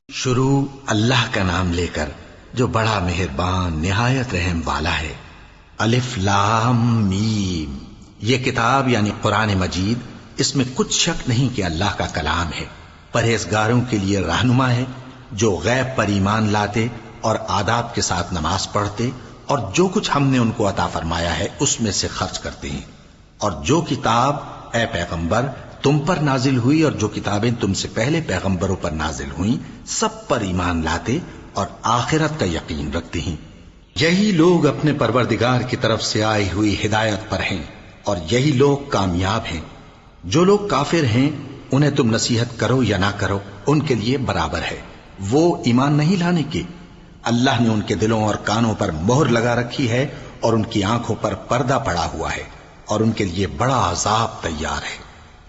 شروع اللہ کا نام لے کر جو بڑا مہربان نہایت رحم والا ہے۔ الف لام میم، یہ کتاب یعنی قرآن مجید، اس میں کچھ شک نہیں کہ اللہ کا کلام ہے، پرہیزگاروں کے لیے رہنما ہے، جو غیب پر ایمان لاتے اور آداب کے ساتھ نماز پڑھتے اور جو کچھ ہم نے ان کو عطا فرمایا ہے اس میں سے خرچ کرتے ہیں، اور جو کتاب اے پیغمبر تم پر نازل ہوئی اور جو کتابیں تم سے پہلے پیغمبروں پر نازل ہوئیں سب پر ایمان لاتے اور آخرت کا یقین رکھتے ہیں۔ یہی لوگ اپنے پروردگار کی طرف سے آئی ہوئی ہدایت پر ہیں اور یہی لوگ کامیاب ہیں۔ جو لوگ کافر ہیں انہیں تم نصیحت کرو یا نہ کرو ان کے لیے برابر ہے، وہ ایمان نہیں لانے کے۔ اللہ نے ان کے دلوں اور کانوں پر مہر لگا رکھی ہے اور ان کی آنکھوں پر پردہ پڑا ہوا ہے اور ان کے لیے بڑا عذاب تیار ہے۔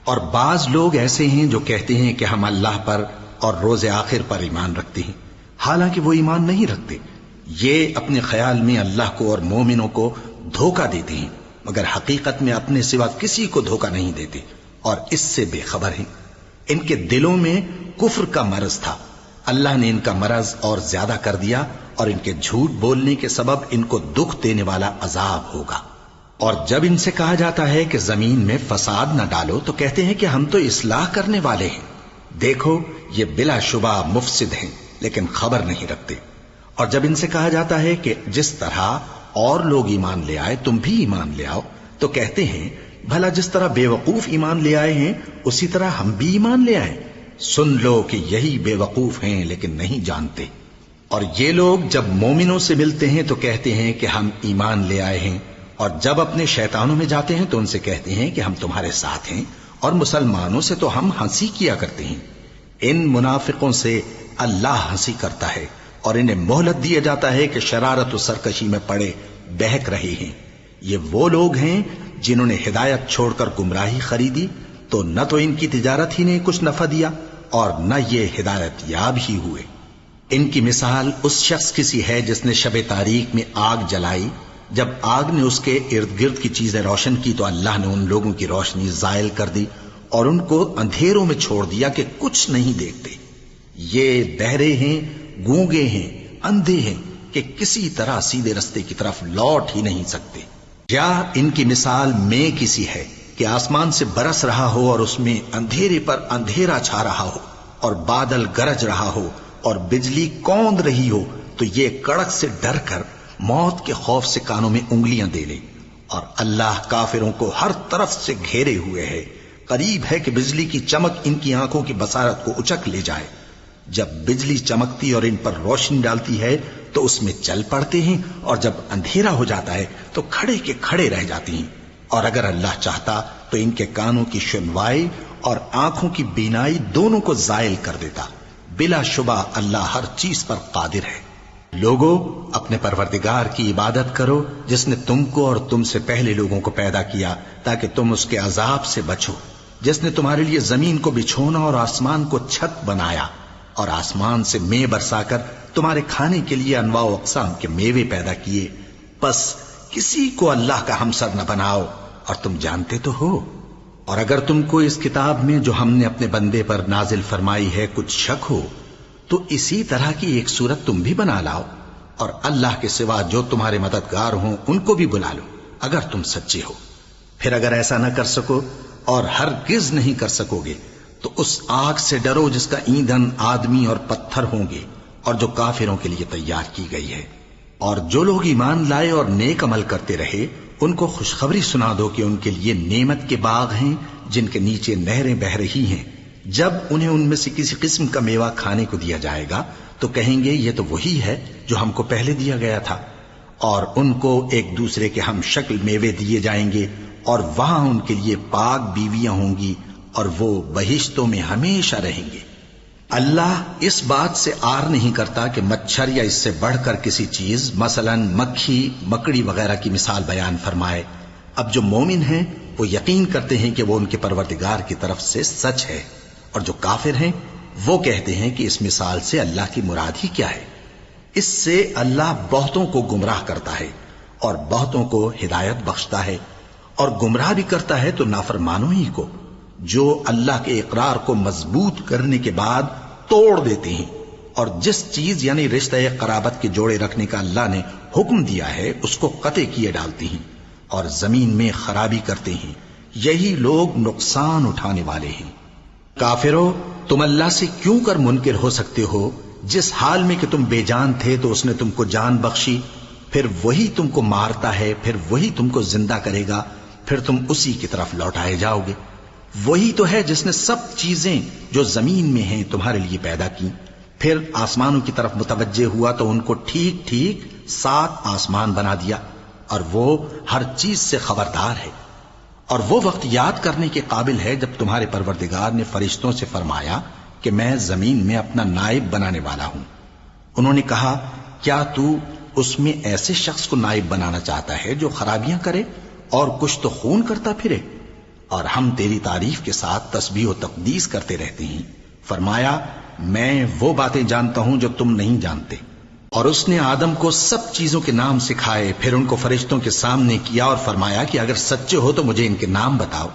اور بعض لوگ ایسے ہیں جو کہتے ہیں کہ ہم اللہ پر اور روز آخر پر ایمان رکھتے ہیں، حالانکہ وہ ایمان نہیں رکھتے۔ یہ اپنے خیال میں اللہ کو اور مومنوں کو دھوکہ دیتے ہیں، مگر حقیقت میں اپنے سوا کسی کو دھوکہ نہیں دیتے اور اس سے بے خبر ہیں۔ ان کے دلوں میں کفر کا مرض تھا، اللہ نے ان کا مرض اور زیادہ کر دیا اور ان کے جھوٹ بولنے کے سبب ان کو دکھ دینے والا عذاب ہوگا۔ اور جب ان سے کہا جاتا ہے کہ زمین میں فساد نہ ڈالو تو کہتے ہیں کہ ہم تو اصلاح کرنے والے ہیں۔ دیکھو یہ بلا شبہ مفسد ہیں لیکن خبر نہیں رکھتے۔ اور جب ان سے کہا جاتا ہے کہ جس طرح اور لوگ ایمان لے آئے تم بھی ایمان لے آؤ تو کہتے ہیں بھلا جس طرح بے وقوف ایمان لے آئے ہیں اسی طرح ہم بھی ایمان لے آئیں۔ سن لو کہ یہی بے وقوف ہیں لیکن نہیں جانتے۔ اور یہ لوگ جب مومنوں سے ملتے ہیں تو کہتے ہیں کہ ہم ایمان لے آئے ہیں، اور جب اپنے شیطانوں میں جاتے ہیں تو ان سے کہتے ہیں کہ ہم تمہارے ساتھ ہیں، اور مسلمانوں سے تو ہم ہنسی کیا کرتے ہیں۔ ان منافقوں سے اللہ ہنسی کرتا ہے اور انہیں مہلت دیا جاتا ہے کہ شرارت و سرکشی میں پڑے بہک رہے ہیں۔ یہ وہ لوگ ہیں جنہوں نے ہدایت چھوڑ کر گمراہی خریدی تو نہ تو ان کی تجارت ہی نے کچھ نفع دیا اور نہ یہ ہدایت یاب ہی ہوئے۔ ان کی مثال اس شخص کی سی ہے جس نے شب تاریک میں آگ جلائی، جب آگ نے اس کے ارد گرد کی چیزیں روشن کی تو اللہ نے ان لوگوں کی روشنی زائل کر دی اور ان کو اندھیروں میں چھوڑ دیا کہ کچھ نہیں دیکھتے۔ یہ بہرے ہیں، گونگے ہیں، اندھے ہیں کہ کسی طرح سیدھے رستے کی طرف لوٹ ہی نہیں سکتے۔ یا ان کی مثال میں کسی ہے کہ آسمان سے برس رہا ہو اور اس میں اندھیرے پر اندھیرا چھا رہا ہو اور بادل گرج رہا ہو اور بجلی کوند رہی ہو تو یہ کڑک سے ڈر کر موت کے خوف سے کانوں میں انگلیاں دے لے۔ اور اللہ کافروں کو ہر طرف سے گھیرے ہوئے ہے، قریب ہے کہ بجلی کی چمک ان کی آنکھوں کی بصارت کو اچک لے جائے۔ جب بجلی چمکتی اور ان پر روشنی ڈالتی ہے تو اس میں چل پڑتے ہیں، اور جب اندھیرا ہو جاتا ہے تو کھڑے کے کھڑے رہ جاتے ہیں۔ اور اگر اللہ چاہتا تو ان کے کانوں کی سنوائی اور آنکھوں کی بینائی دونوں کو زائل کر دیتا۔ بلا شبہ اللہ ہر چیز پر قادر ہے۔ لوگو اپنے پروردگار کی عبادت کرو جس نے تم کو اور تم سے پہلے لوگوں کو پیدا کیا تاکہ تم اس کے عذاب سے بچو، جس نے تمہارے لیے زمین کو بچھونا اور آسمان کو چھت بنایا اور آسمان سے مے برسا کر تمہارے کھانے کے لیے انواع و اقسام کے میوے پیدا کیے۔ پس کسی کو اللہ کا ہمسر نہ بناؤ اور تم جانتے تو ہو۔ اور اگر تم کو اس کتاب میں جو ہم نے اپنے بندے پر نازل فرمائی ہے کچھ شک ہو تو اسی طرح کی ایک صورت تم بھی بنا لاؤ، اور اللہ کے سوا جو تمہارے مددگار ہوں ان کو بھی بلا لو اگر تم سچے ہو۔ پھر اگر ایسا نہ کر سکو اور ہرگز نہیں کر سکو گے تو اس آگ سے ڈرو جس کا ایندھن آدمی اور پتھر ہوں گے اور جو کافروں کے لیے تیار کی گئی ہے۔ اور جو لوگ ایمان لائے اور نیک عمل کرتے رہے ان کو خوشخبری سنا دو کہ ان کے لیے نعمت کے باغ ہیں جن کے نیچے نہریں بہہ رہی ہیں۔ جب انہیں ان میں سے کسی قسم کا میوہ کھانے کو دیا جائے گا تو کہیں گے یہ تو وہی ہے جو ہم کو پہلے دیا گیا تھا، اور ان کو ایک دوسرے کے ہم شکل میوے دیے جائیں گے اور وہاں ان کے لیے پاک بیویاں ہوں گی اور وہ بہشتوں میں ہمیشہ رہیں گے۔ اللہ اس بات سے آر نہیں کرتا کہ مچھر یا اس سے بڑھ کر کسی چیز مثلا مکھی مکڑی وغیرہ کی مثال بیان فرمائے۔ اب جو مومن ہیں وہ یقین کرتے ہیں کہ وہ ان کے پروردگار کی طرف سے سچ ہے، اور جو کافر ہیں وہ کہتے ہیں کہ اس مثال سے اللہ کی مراد ہی کیا ہے۔ اس سے اللہ بہتوں کو گمراہ کرتا ہے اور بہتوں کو ہدایت بخشتا ہے، اور گمراہ بھی کرتا ہے تو نافرمانوں ہی کو، جو اللہ کے اقرار کو مضبوط کرنے کے بعد توڑ دیتے ہیں اور جس چیز یعنی رشتہ قرابت کے جوڑے رکھنے کا اللہ نے حکم دیا ہے اس کو قطع کیے ڈالتی ہیں اور زمین میں خرابی کرتے ہیں، یہی لوگ نقصان اٹھانے والے ہیں۔ کافرو، تم اللہ سے کیوں کر منکر ہو سکتے ہو؟ جس حال میں کہ تم بے جان تھے تو اس نے تم کو جان بخشی، پھر وہی تم کو مارتا ہے، پھر وہی تم کو زندہ کرے گا، پھر تم اسی کی طرف لوٹائے جاؤ گے۔ وہی تو ہے جس نے سب چیزیں جو زمین میں ہیں تمہارے لیے پیدا کی، پھر آسمانوں کی طرف متوجہ ہوا تو ان کو ٹھیک ٹھیک 7 آسمان بنا دیا، اور وہ ہر چیز سے خبردار ہے۔ اور وہ وقت یاد کرنے کے قابل ہے جب تمہارے پروردگار نے فرشتوں سے فرمایا کہ میں زمین میں اپنا نائب بنانے والا ہوں۔ انہوں نے کہا، کیا تو اس میں ایسے شخص کو نائب بنانا چاہتا ہے جو خرابیاں کرے اور کچھ تو خون کرتا پھرے؟ اور ہم تیری تعریف کے ساتھ تسبیح و تقدیس کرتے رہتے ہیں۔ فرمایا، میں وہ باتیں جانتا ہوں جو تم نہیں جانتے۔ اور اس نے آدم کو سب چیزوں کے نام سکھائے، پھر ان کو فرشتوں کے سامنے کیا اور فرمایا کہ اگر سچے ہو تو مجھے ان کے نام بتاؤ۔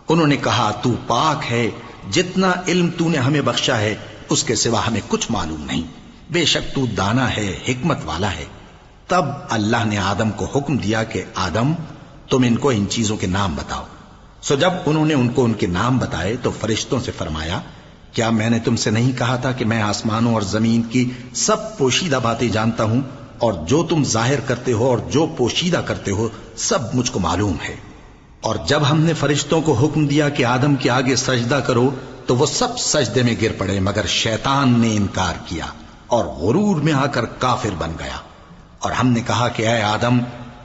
انہوں نے کہا، تو پاک ہے، جتنا علم تو نے ہمیں بخشا ہے اس کے سوا ہمیں کچھ معلوم نہیں، بے شک تو دانا ہے، حکمت والا ہے۔ تب اللہ نے آدم کو حکم دیا کہ آدم، تم ان کو ان چیزوں کے نام بتاؤ۔ سو جب انہوں نے ان کو ان کے نام بتائے تو فرشتوں سے فرمایا، کیا میں نے تم سے نہیں کہا تھا کہ میں آسمانوں اور زمین کی سب پوشیدہ باتیں جانتا ہوں، اور جو تم ظاہر کرتے ہو اور جو پوشیدہ کرتے ہو سب مجھ کو معلوم ہے۔ اور جب ہم نے فرشتوں کو حکم دیا کہ آدم کے آگے سجدہ کرو تو وہ سب سجدے میں گر پڑے، مگر شیطان نے انکار کیا اور غرور میں آ کر کافر بن گیا۔ اور ہم نے کہا کہ اے آدم،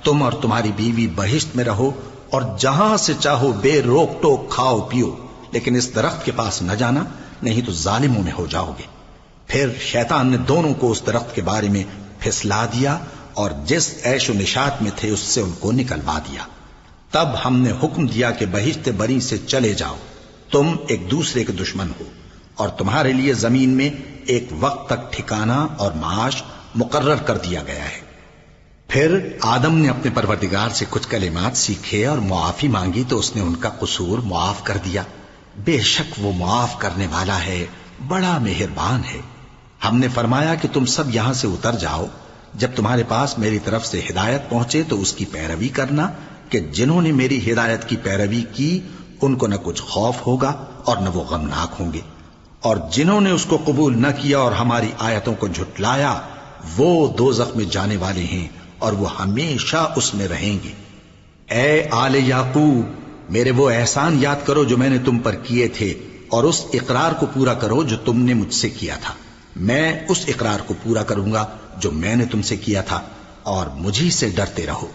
تم اور تمہاری بیوی بہشت میں رہو اور جہاں سے چاہو بے روک ٹوک کھاؤ پیو، لیکن اس درخت کے پاس نہ جانا، نہیں تو ظالموں میں ہو جاؤ گے۔ پھر شیطان نے دونوں کو اس درخت کے بارے میں پھسلا دیا اور جس عیش و نشاط میں تھے اس سے ان کو نکلوا دیا۔ تب ہم نے حکم دیا کہ بہشت بری سے چلے جاؤ، تم ایک دوسرے کے دشمن ہو، اور تمہارے لیے زمین میں ایک وقت تک ٹھکانہ اور معاش مقرر کر دیا گیا ہے۔ پھر آدم نے اپنے پروردگار سے کچھ کلمات سیکھے اور معافی مانگی تو اس نے ان کا قصور معاف کر دیا۔ بے شک وہ معاف کرنے والا ہے، بڑا مہربان ہے۔ ہم نے فرمایا کہ تم سب یہاں سے اتر جاؤ، جب تمہارے پاس میری طرف سے ہدایت پہنچے تو اس کی پیروی کرنا، کہ جنہوں نے میری ہدایت کی پیروی کی ان کو نہ کچھ خوف ہوگا اور نہ وہ غمناک ہوں گے، اور جنہوں نے اس کو قبول نہ کیا اور ہماری آیتوں کو جھٹلایا وہ دوزخ میں جانے والے ہیں اور وہ ہمیشہ اس میں رہیں گے۔ اے آل یعقوب، میرے وہ احسان یاد کرو جو میں نے تم پر کیے تھے، اور اس اقرار کو پورا کرو جو تم نے مجھ سے کیا تھا۔ میں اس اقرار کو پورا کروں گا جو میں نے تم سے کیا تھا، اور مجھی سے ڈرتے رہو۔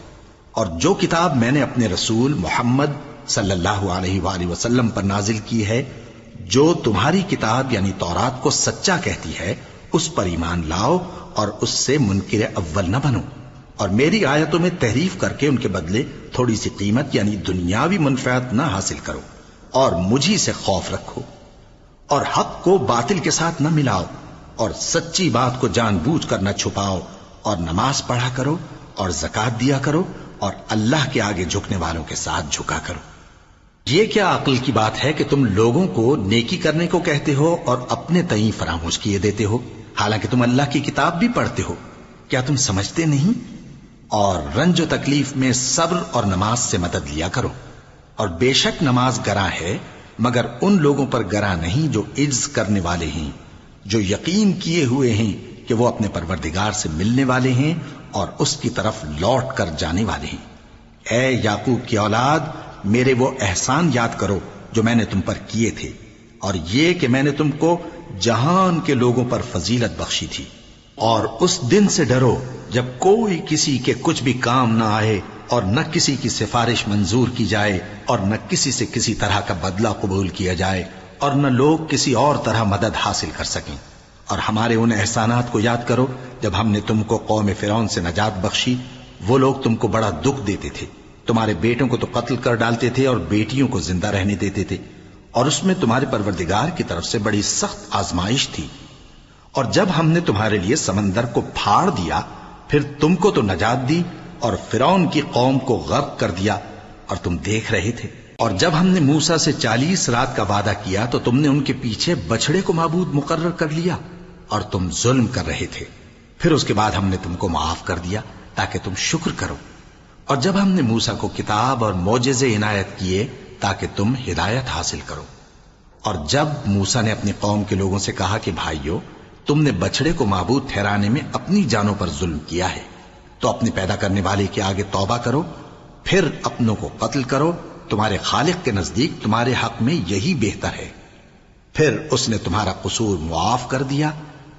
اور جو کتاب میں نے اپنے رسول محمد صلی اللہ علیہ وآلہ وسلم پر نازل کی ہے، جو تمہاری کتاب یعنی تورات کو سچا کہتی ہے، اس پر ایمان لاؤ اور اس سے منکر اول نہ بنو، اور میری آیتوں میں تحریف کر کے ان کے بدلے تھوڑی سی قیمت یعنی دنیاوی منفعت نہ حاصل کرو، اور مجھی سے خوف رکھو، اور حق کو باطل کے ساتھ نہ ملاؤ، اور سچی بات کو جان بوجھ کر نہ چھپاؤ، اور نماز پڑھا کرو اور زکوٰۃ دیا کرو، اور اللہ کے آگے جھکنے والوں کے ساتھ جھکا کرو۔ یہ کیا عقل کی بات ہے کہ تم لوگوں کو نیکی کرنے کو کہتے ہو اور اپنے تئیں فراموش کیے دیتے ہو، حالانکہ تم اللہ کی کتاب بھی پڑھتے ہو؟ کیا تم سمجھتے نہیں؟ اور رنج و تکلیف میں صبر اور نماز سے مدد لیا کرو، اور بے شک نماز گراں ہے، مگر ان لوگوں پر گراں نہیں جو عجز کرنے والے ہیں، جو یقین کیے ہوئے ہیں کہ وہ اپنے پروردگار سے ملنے والے ہیں اور اس کی طرف لوٹ کر جانے والے ہیں۔ اے یعقوب کی اولاد، میرے وہ احسان یاد کرو جو میں نے تم پر کیے تھے، اور یہ کہ میں نے تم کو جہان کے لوگوں پر فضیلت بخشی تھی۔ اور اس دن سے ڈرو جب کوئی کسی کے کچھ بھی کام نہ آئے، اور نہ کسی کی سفارش منظور کی جائے، اور نہ کسی سے کسی طرح کا بدلہ قبول کیا جائے، اور نہ لوگ کسی اور طرح مدد حاصل کر سکیں۔ اور ہمارے ان احسانات کو یاد کرو جب ہم نے تم کو قوم فرعون سے نجات بخشی۔ وہ لوگ تم کو بڑا دکھ دیتے تھے، تمہارے بیٹوں کو تو قتل کر ڈالتے تھے اور بیٹیوں کو زندہ رہنے دیتے تھے، اور اس میں تمہارے پروردگار کی طرف سے بڑی سخت آزمائش تھی۔ اور جب ہم نے تمہارے لیے سمندر کو پھاڑ دیا، پھر تم کو تو نجات دی اور فرعون کی قوم کو غرق کر دیا، اور تم دیکھ رہے تھے۔ اور جب ہم نے موسیٰ سے 40 رات کا وعدہ کیا تو تم نے ان کے پیچھے بچڑے کو معبود مقرر کر لیا، اور تم ظلم کر رہے تھے، پھر اس کے بعد ہم نے تم کو معاف کر دیا تاکہ تم شکر کرو۔ اور جب ہم نے موسیٰ کو کتاب اور معجزے عنایت کیے تاکہ تم ہدایت حاصل کرو۔ اور جب موسیٰ نے اپنی قوم کے لوگوں سے کہا کہ بھائیو، تم نے بچڑے کو معبود ٹھہرانے میں اپنی جانوں پر ظلم کیا ہے، تو اپنے پیدا کرنے والے کے آگے توبہ کرو، پھر اپنوں کو قتل کرو، تمہارے خالق کے نزدیک تمہارے حق میں یہی بہتر ہے۔ پھر اس نے تمہارا قصور معاف کر دیا،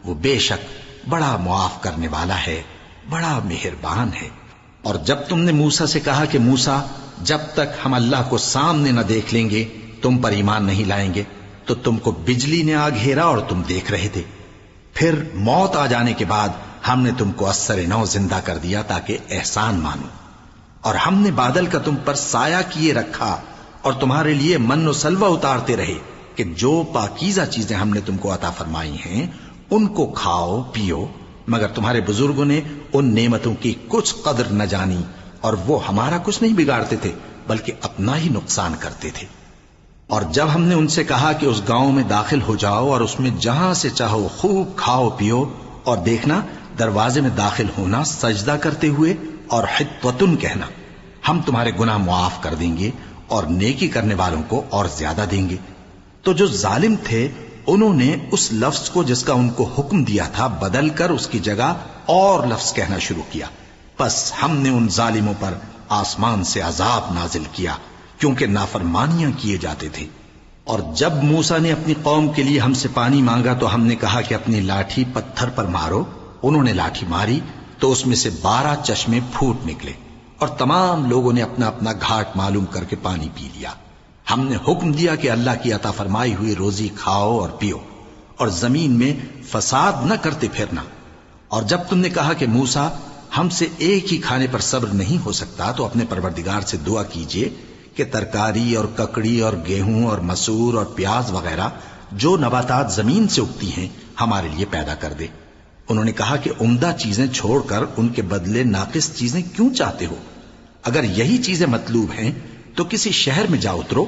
وہ بے شک بڑا معاف کرنے والا ہے، بڑا مہربان ہے۔ اور جب تم نے موسیٰ سے کہا کہ موسیٰ، جب تک ہم اللہ کو سامنے نہ دیکھ لیں گے تم پر ایمان نہیں لائیں گے، تو تم کو بجلی نے آ گھیرا اور تم دیکھ رہے تھے، پھر موت آ جانے کے بعد ہم نے تم کو اثر نو زندہ کر دیا تاکہ احسان مانو۔ اور ہم نے بادل کا تم پر سایہ کیے رکھا اور تمہارے لیے من و سلوہ اتارتے رہے کہ جو پاکیزہ چیزیں ہم نے تم کو عطا فرمائی ہیں ان کو کھاؤ پیو، مگر تمہارے بزرگوں نے ان نعمتوں کی کچھ قدر نہ جانی، اور وہ ہمارا کچھ نہیں بگاڑتے تھے بلکہ اپنا ہی نقصان کرتے تھے۔ اور جب ہم نے ان سے کہا کہ اس گاؤں میں داخل ہو جاؤ اور اس میں جہاں سے چاہو خوب کھاؤ پیو، اور دیکھنا دروازے میں داخل ہونا سجدہ کرتے ہوئے اور حطوتن کہنا، ہم تمہارے گناہ معاف کر دیں گے اور نیکی کرنے والوں کو اور زیادہ دیں گے، تو جو ظالم تھے انہوں نے اس لفظ کو جس کا ان کو حکم دیا تھا بدل کر اس کی جگہ اور لفظ کہنا شروع کیا، پس ہم نے ان ظالموں پر آسمان سے عذاب نازل کیا کیونکہ نافرمانیاں کیے جاتے تھے۔ اور جب موسیٰ نے اپنی قوم کے لیے ہم سے پانی مانگا تو ہم نے کہا کہ اپنی لاٹھی پتھر پر مارو، انہوں نے لاٹھی ماری تو اس میں سے 12 چشمے پھوٹ نکلے، اور تمام لوگوں نے اپنا اپنا گھاٹ معلوم کر کے پانی پی لیا۔ ہم نے حکم دیا کہ اللہ کی عطا فرمائی ہوئی روزی کھاؤ اور پیو، اور زمین میں فساد نہ کرتے پھرنا۔ اور جب تم نے کہا کہ موسیٰ، ہم سے ایک ہی کھانے پر صبر نہیں ہو سکتا، تو اپنے پروردگار سے دعا کیجئے کہ ترکاری اور ککڑی اور گیہوں اور مسور اور پیاز وغیرہ جو نباتات زمین سے اگتی ہیں ہمارے لیے پیدا کر دے۔ انہوں نے کہا کہ عمدہ چیزیں چھوڑ کر ان کے بدلے ناقص چیزیں کیوں چاہتے ہو؟ اگر یہی چیزیں مطلوب ہیں تو کسی شہر میں جا اترو،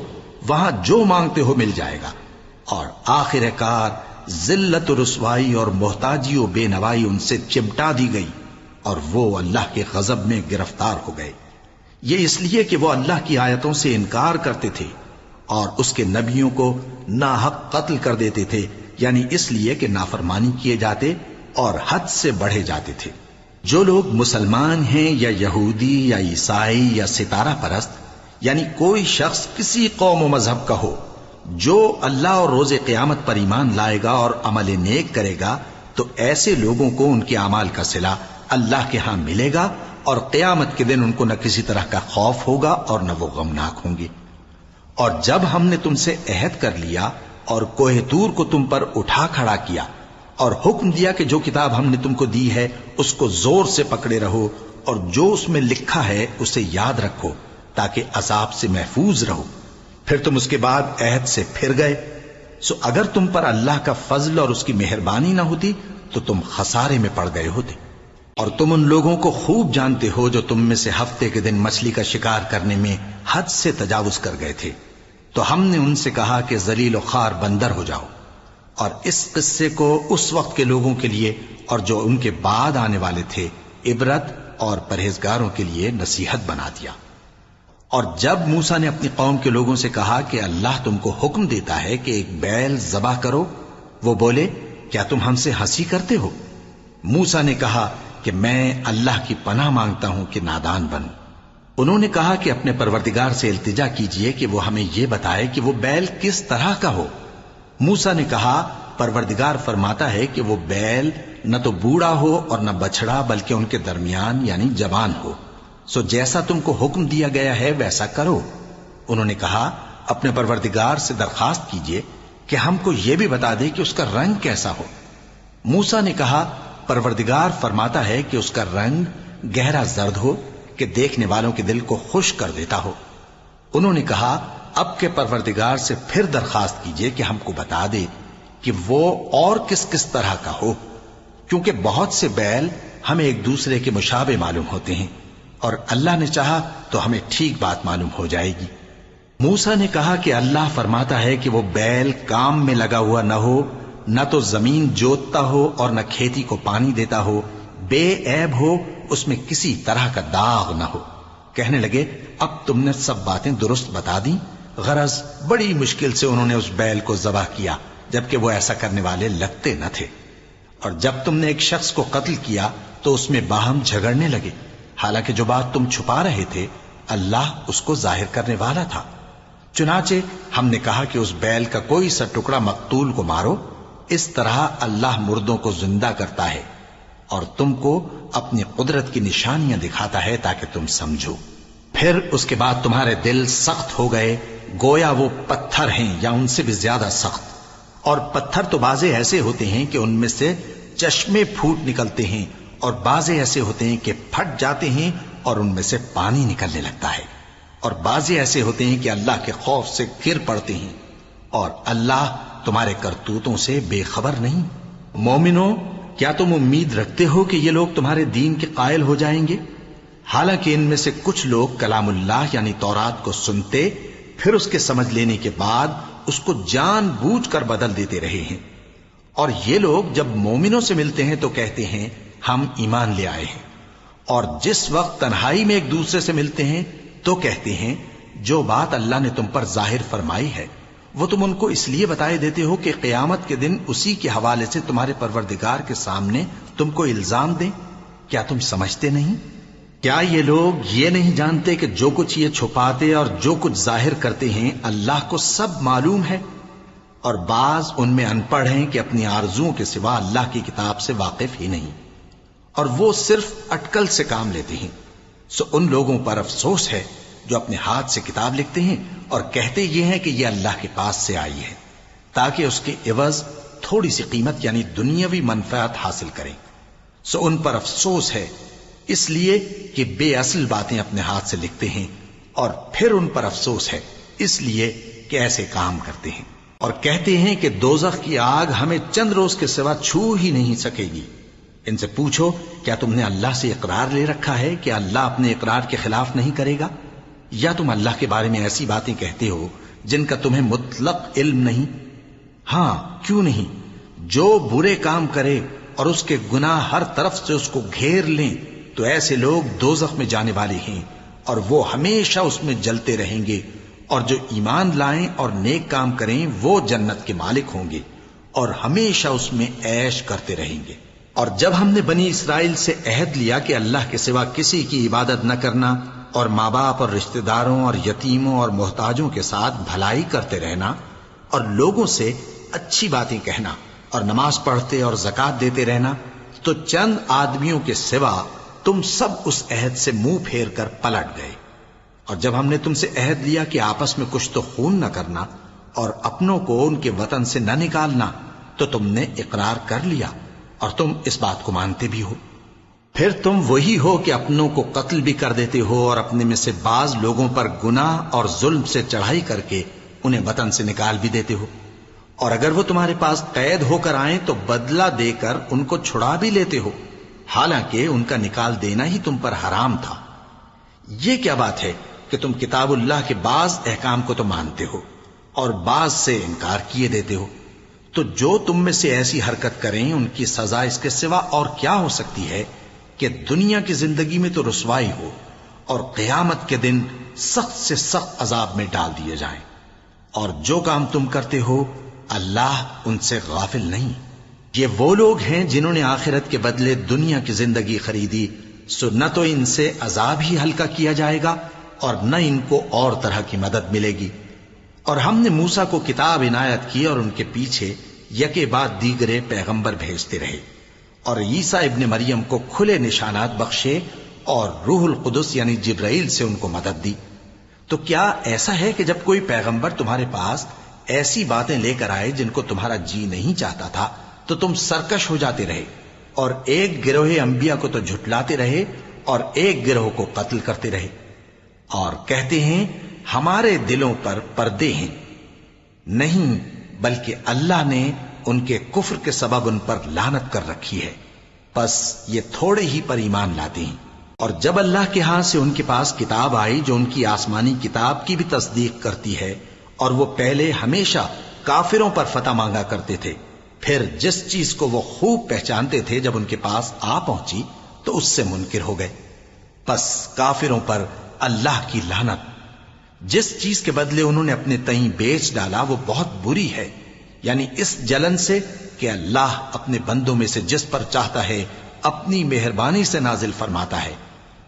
وہاں جو مانگتے ہو مل جائے گا۔ اور آخر کار ذلت و رسوائی اور محتاجی و بے نوائی ان سے چمٹا دی گئی، اور وہ اللہ کے غضب میں گرفتار ہو گئے، یہ اس لیے کہ وہ اللہ کی آیتوں سے انکار کرتے تھے اور اس کے نبیوں کو ناحق قتل کر دیتے تھے، یعنی اس لیے کہ نافرمانی کیے جاتے اور حد سے بڑھے جاتے تھے۔ جو لوگ مسلمان ہیں یا یہودی یا عیسائی یا ستارہ پرست، یعنی کوئی شخص کسی قوم و مذہب کا ہو، جو اللہ اور روز قیامت پر ایمان لائے گا اور عمل نیک کرے گا، تو ایسے لوگوں کو ان کے اعمال کا صلہ اللہ کے ہاں ملے گا، اور قیامت کے دن ان کو نہ کسی طرح کا خوف ہوگا اور نہ وہ غمناک ہوں گے۔ اور جب ہم نے تم سے عہد کر لیا اور کوہ طور کو تم پر اٹھا کھڑا کیا اور حکم دیا کہ جو کتاب ہم نے تم کو دی ہے اس کو زور سے پکڑے رہو، اور جو اس میں لکھا ہے اسے یاد رکھو تاکہ عذاب سے محفوظ رہو، پھر تم اس کے بعد عہد سے پھر گئے، سو اگر تم پر اللہ کا فضل اور اس کی مہربانی نہ ہوتی تو تم خسارے میں پڑ گئے ہوتے۔ اور تم ان لوگوں کو خوب جانتے ہو جو تم میں سے ہفتے کے دن مچھلی کا شکار کرنے میں حد سے تجاوز کر گئے تھے، تو ہم نے ان سے کہا کہ ذلیل و خوار بندر ہو جاؤ، اور اس قصے کو اس وقت کے لوگوں کے لیے اور جو ان کے بعد آنے والے تھے عبرت اور پرہیزگاروں کے لیے نصیحت بنا دیا۔ اور جب موسیٰ نے اپنی قوم کے لوگوں سے کہا کہ اللہ تم کو حکم دیتا ہے کہ ایک بیل ذبح کرو، وہ بولے کیا تم ہم سے ہنسی کرتے ہو؟ موسیٰ نے کہا کہ میں اللہ کی پناہ مانگتا ہوں کہ نادان بنوں۔ انہوں نے کہا کہ اپنے پروردگار سے التجا کیجئے کہ وہ ہمیں یہ بتائے کہ وہ بیل کس طرح کا ہو۔ موسیٰ نے کہا پروردگار فرماتا ہے کہ وہ بیل نہ تو بوڑھا ہو اور نہ بچڑا بلکہ ان کے درمیان یعنی جوان ہو، سو جیسا تم کو حکم دیا گیا ہے ویسا کرو۔ انہوں نے کہا اپنے پروردگار سے درخواست کیجئے کہ ہم کو یہ بھی بتا دے کہ اس کا رنگ کیسا ہو۔ موسیٰ نے کہا پروردگار فرماتا ہے کہ اس کا رنگ گہرا زرد ہو کہ دیکھنے والوں کے دل کو خوش کر دیتا ہو۔ انہوں نے کہا اب کے پروردگار سے پھر درخواست کیجئے کہ ہم کو بتا دے کہ وہ اور کس کس طرح کا ہو، کیونکہ بہت سے بیل ہمیں ایک دوسرے کے مشابہ معلوم ہوتے ہیں، اور اللہ نے چاہا تو ہمیں ٹھیک بات معلوم ہو جائے گی۔ موسیٰ نے کہا کہ اللہ فرماتا ہے کہ وہ بیل کام میں لگا ہوا نہ ہو نہ تو زمین جوتتا ہو اور نہ کھیتی کو پانی دیتا ہو، بے عیب ہو، اس میں کسی طرح کا داغ نہ ہو۔ کہنے لگے اب تم نے سب باتیں درست بتا دی۔ غرض بڑی مشکل سے انہوں نے اس بیل کو ذبح کیا، جبکہ وہ ایسا کرنے والے لگتے نہ تھے۔ اور جب تم نے ایک شخص کو قتل کیا تو اس میں باہم جھگڑنے لگے، حالانکہ جو بات تم چھپا رہے تھے اللہ اس کو ظاہر کرنے والا تھا۔ چنانچہ ہم نے کہا کہ اس بیل کا کوئی سا ٹکڑا مقتول کو مارو، اس طرح اللہ مردوں کو زندہ کرتا ہے اور تم کو اپنی قدرت کی نشانیاں دکھاتا ہے تاکہ تم سمجھو۔ پھر اس کے بعد تمہارے دل سخت ہو گئے، گویا وہ پتھر ہیں یا ان سے بھی زیادہ سخت۔ اور پتھر تو بعضے ایسے ہوتے ہیں کہ ان میں سے چشمے پھوٹ نکلتے ہیں، اور بعضے ایسے ہوتے ہیں کہ پھٹ جاتے ہیں اور ان میں سے پانی نکلنے لگتا ہے، اور بعضے ایسے ہوتے ہیں کہ اللہ کے خوف سے گر پڑتے ہیں، اور اللہ تمہارے کرتوتوں سے بے خبر نہیں۔ مومنو، کیا تم امید رکھتے ہو کہ یہ لوگ تمہارے دین کے قائل ہو جائیں گے؟ حالانکہ ان میں سے کچھ لوگ کلام اللہ یعنی تورات کو سنتے، پھر اس کے سمجھ لینے کے بعد اس کو جان بوجھ کر بدل دیتے رہے ہیں۔ اور یہ لوگ جب مومنوں سے ملتے ہیں تو کہتے ہیں ہم ایمان لے آئے ہیں، اور جس وقت تنہائی میں ایک دوسرے سے ملتے ہیں تو کہتے ہیں جو بات اللہ نے تم پر ظاہر فرمائی ہے وہ تم ان کو اس لیے بتائے دیتے ہو کہ قیامت کے دن اسی کے حوالے سے تمہارے پروردگار کے سامنے تم کو الزام دیں۔ کیا تم سمجھتے نہیں؟ کیا یہ لوگ یہ نہیں جانتے کہ جو کچھ یہ چھپاتے اور جو کچھ ظاہر کرتے ہیں اللہ کو سب معلوم ہے؟ اور بعض ان میں ان پڑھ ہیں کہ اپنی آرزوؤں کے سوا اللہ کی کتاب سے واقف ہی نہیں، اور وہ صرف اٹکل سے کام لیتے ہیں۔ سو ان لوگوں پر افسوس ہے جو اپنے ہاتھ سے کتاب لکھتے ہیں اور کہتے یہ ہیں کہ یہ اللہ کے پاس سے آئی ہے، تاکہ اس کے عوض تھوڑی سی قیمت یعنی دنیاوی منفعت حاصل کریں۔ سو ان پر افسوس ہے اس لیے کہ بے اصل باتیں اپنے ہاتھ سے لکھتے ہیں، اور پھر ان پر افسوس ہے اس لیے کہ ایسے کام کرتے ہیں، اور کہتے ہیں کہ دوزخ کی آگ ہمیں چند روز کے سوا چھو ہی نہیں سکے گی۔ ان سے پوچھو کیا تم نے اللہ سے اقرار لے رکھا ہے کہ اللہ اپنے اقرار کے خلاف نہیں کرے گا؟ یا تم اللہ کے بارے میں ایسی باتیں کہتے ہو جن کا تمہیں مطلق علم نہیں؟ ہاں کیوں نہیں، جو برے کام کرے اور اس کے گناہ ہر طرف سے اس کو گھیر لیں تو ایسے لوگ دوزخ میں جانے والے ہیں، اور وہ ہمیشہ اس میں جلتے رہیں گے، اور جو ایمان لائیں اور نیک کام کریں وہ جنت کے مالک ہوں گے اور ہمیشہ اس میں عیش کرتے رہیں گے۔ اور جب ہم نے بنی اسرائیل سے عہد لیا کہ اللہ کے سوا کسی کی عبادت نہ کرنا، اور ماں باپ اور رشتہ داروں اور یتیموں اور محتاجوں کے ساتھ بھلائی کرتے رہنا، اور لوگوں سے اچھی باتیں کہنا، اور نماز پڑھتے اور زکوٰۃ دیتے رہنا، تو چند آدمیوں کے سوا تم سب اس عہد سے منہ پھیر کر پلٹ گئے۔ اور جب ہم نے تم سے عہد لیا کہ آپس میں کچھ تو خون نہ کرنا اور اپنوں کو ان کے وطن سے نہ نکالنا، تو تم نے اقرار کر لیا اور تم اس بات کو مانتے بھی ہو۔ پھر تم وہی ہو کہ اپنوں کو قتل بھی کر دیتے ہو، اور اپنے میں سے بعض لوگوں پر گناہ اور ظلم سے چڑھائی کر کے انہیں وطن سے نکال بھی دیتے ہو، اور اگر وہ تمہارے پاس قید ہو کر آئیں تو بدلہ دے کر ان کو چھڑا بھی لیتے ہو، حالانکہ ان کا نکال دینا ہی تم پر حرام تھا۔ یہ کیا بات ہے کہ تم کتاب اللہ کے بعض احکام کو تو مانتے ہو اور بعض سے انکار کیے دیتے ہو؟ تو جو تم میں سے ایسی حرکت کریں ان کی سزا اس کے سوا اور کیا ہو سکتی ہے کہ دنیا کی زندگی میں تو رسوائی ہو اور قیامت کے دن سخت سے سخت عذاب میں ڈال دیے جائیں۔ اور جو کام تم کرتے ہو اللہ ان سے غافل نہیں۔ یہ وہ لوگ ہیں جنہوں نے آخرت کے بدلے دنیا کی زندگی خریدی، سو نہ تو ان سے عذاب ہی ہلکا کیا جائے گا اور نہ ان کو اور طرح کی مدد ملے گی۔ اور ہم نے موسیٰ کو کتاب عنایت کی اور ان کے پیچھے یکے بعد دیگرے پیغمبر بھیجتے رہے، اور عیسیٰ ابن مریم کو کھلے نشانات بخشے اور روح القدس یعنی جبرائیل سے ان کو مدد دی۔ تو کیا ایسا ہے کہ جب کوئی پیغمبر تمہارے پاس ایسی باتیں لے کر آئے جن کو تمہارا جی نہیں چاہتا تھا تو تم سرکش ہو جاتے رہے، اور ایک گروہ انبیاء کو تو جھٹلاتے رہے اور ایک گروہ کو قتل کرتے رہے، اور کہتے ہیں ہمارے دلوں پر پردے ہیں؟ نہیں، بلکہ اللہ نے ان کے کفر کے سبب ان پر لعنت کر رکھی ہے، پس یہ تھوڑے ہی پر ایمان لاتے ہیں۔ اور جب اللہ کے ہاں سے ان کے پاس کتاب آئی جو ان کی آسمانی کتاب کی بھی تصدیق کرتی ہے، اور وہ پہلے ہمیشہ کافروں پر فتح مانگا کرتے تھے، پھر جس چیز کو وہ خوب پہچانتے تھے جب ان کے پاس آ پہنچی تو اس سے منکر ہو گئے. پس کافروں پر اللہ کی لعنت. جس چیز کے بدلے انہوں نے اپنے تئیں بیچ ڈالا وہ بہت بری ہے، یعنی اس جلن سے کہ اللہ اپنے بندوں میں سے جس پر چاہتا ہے اپنی مہربانی سے نازل فرماتا ہے.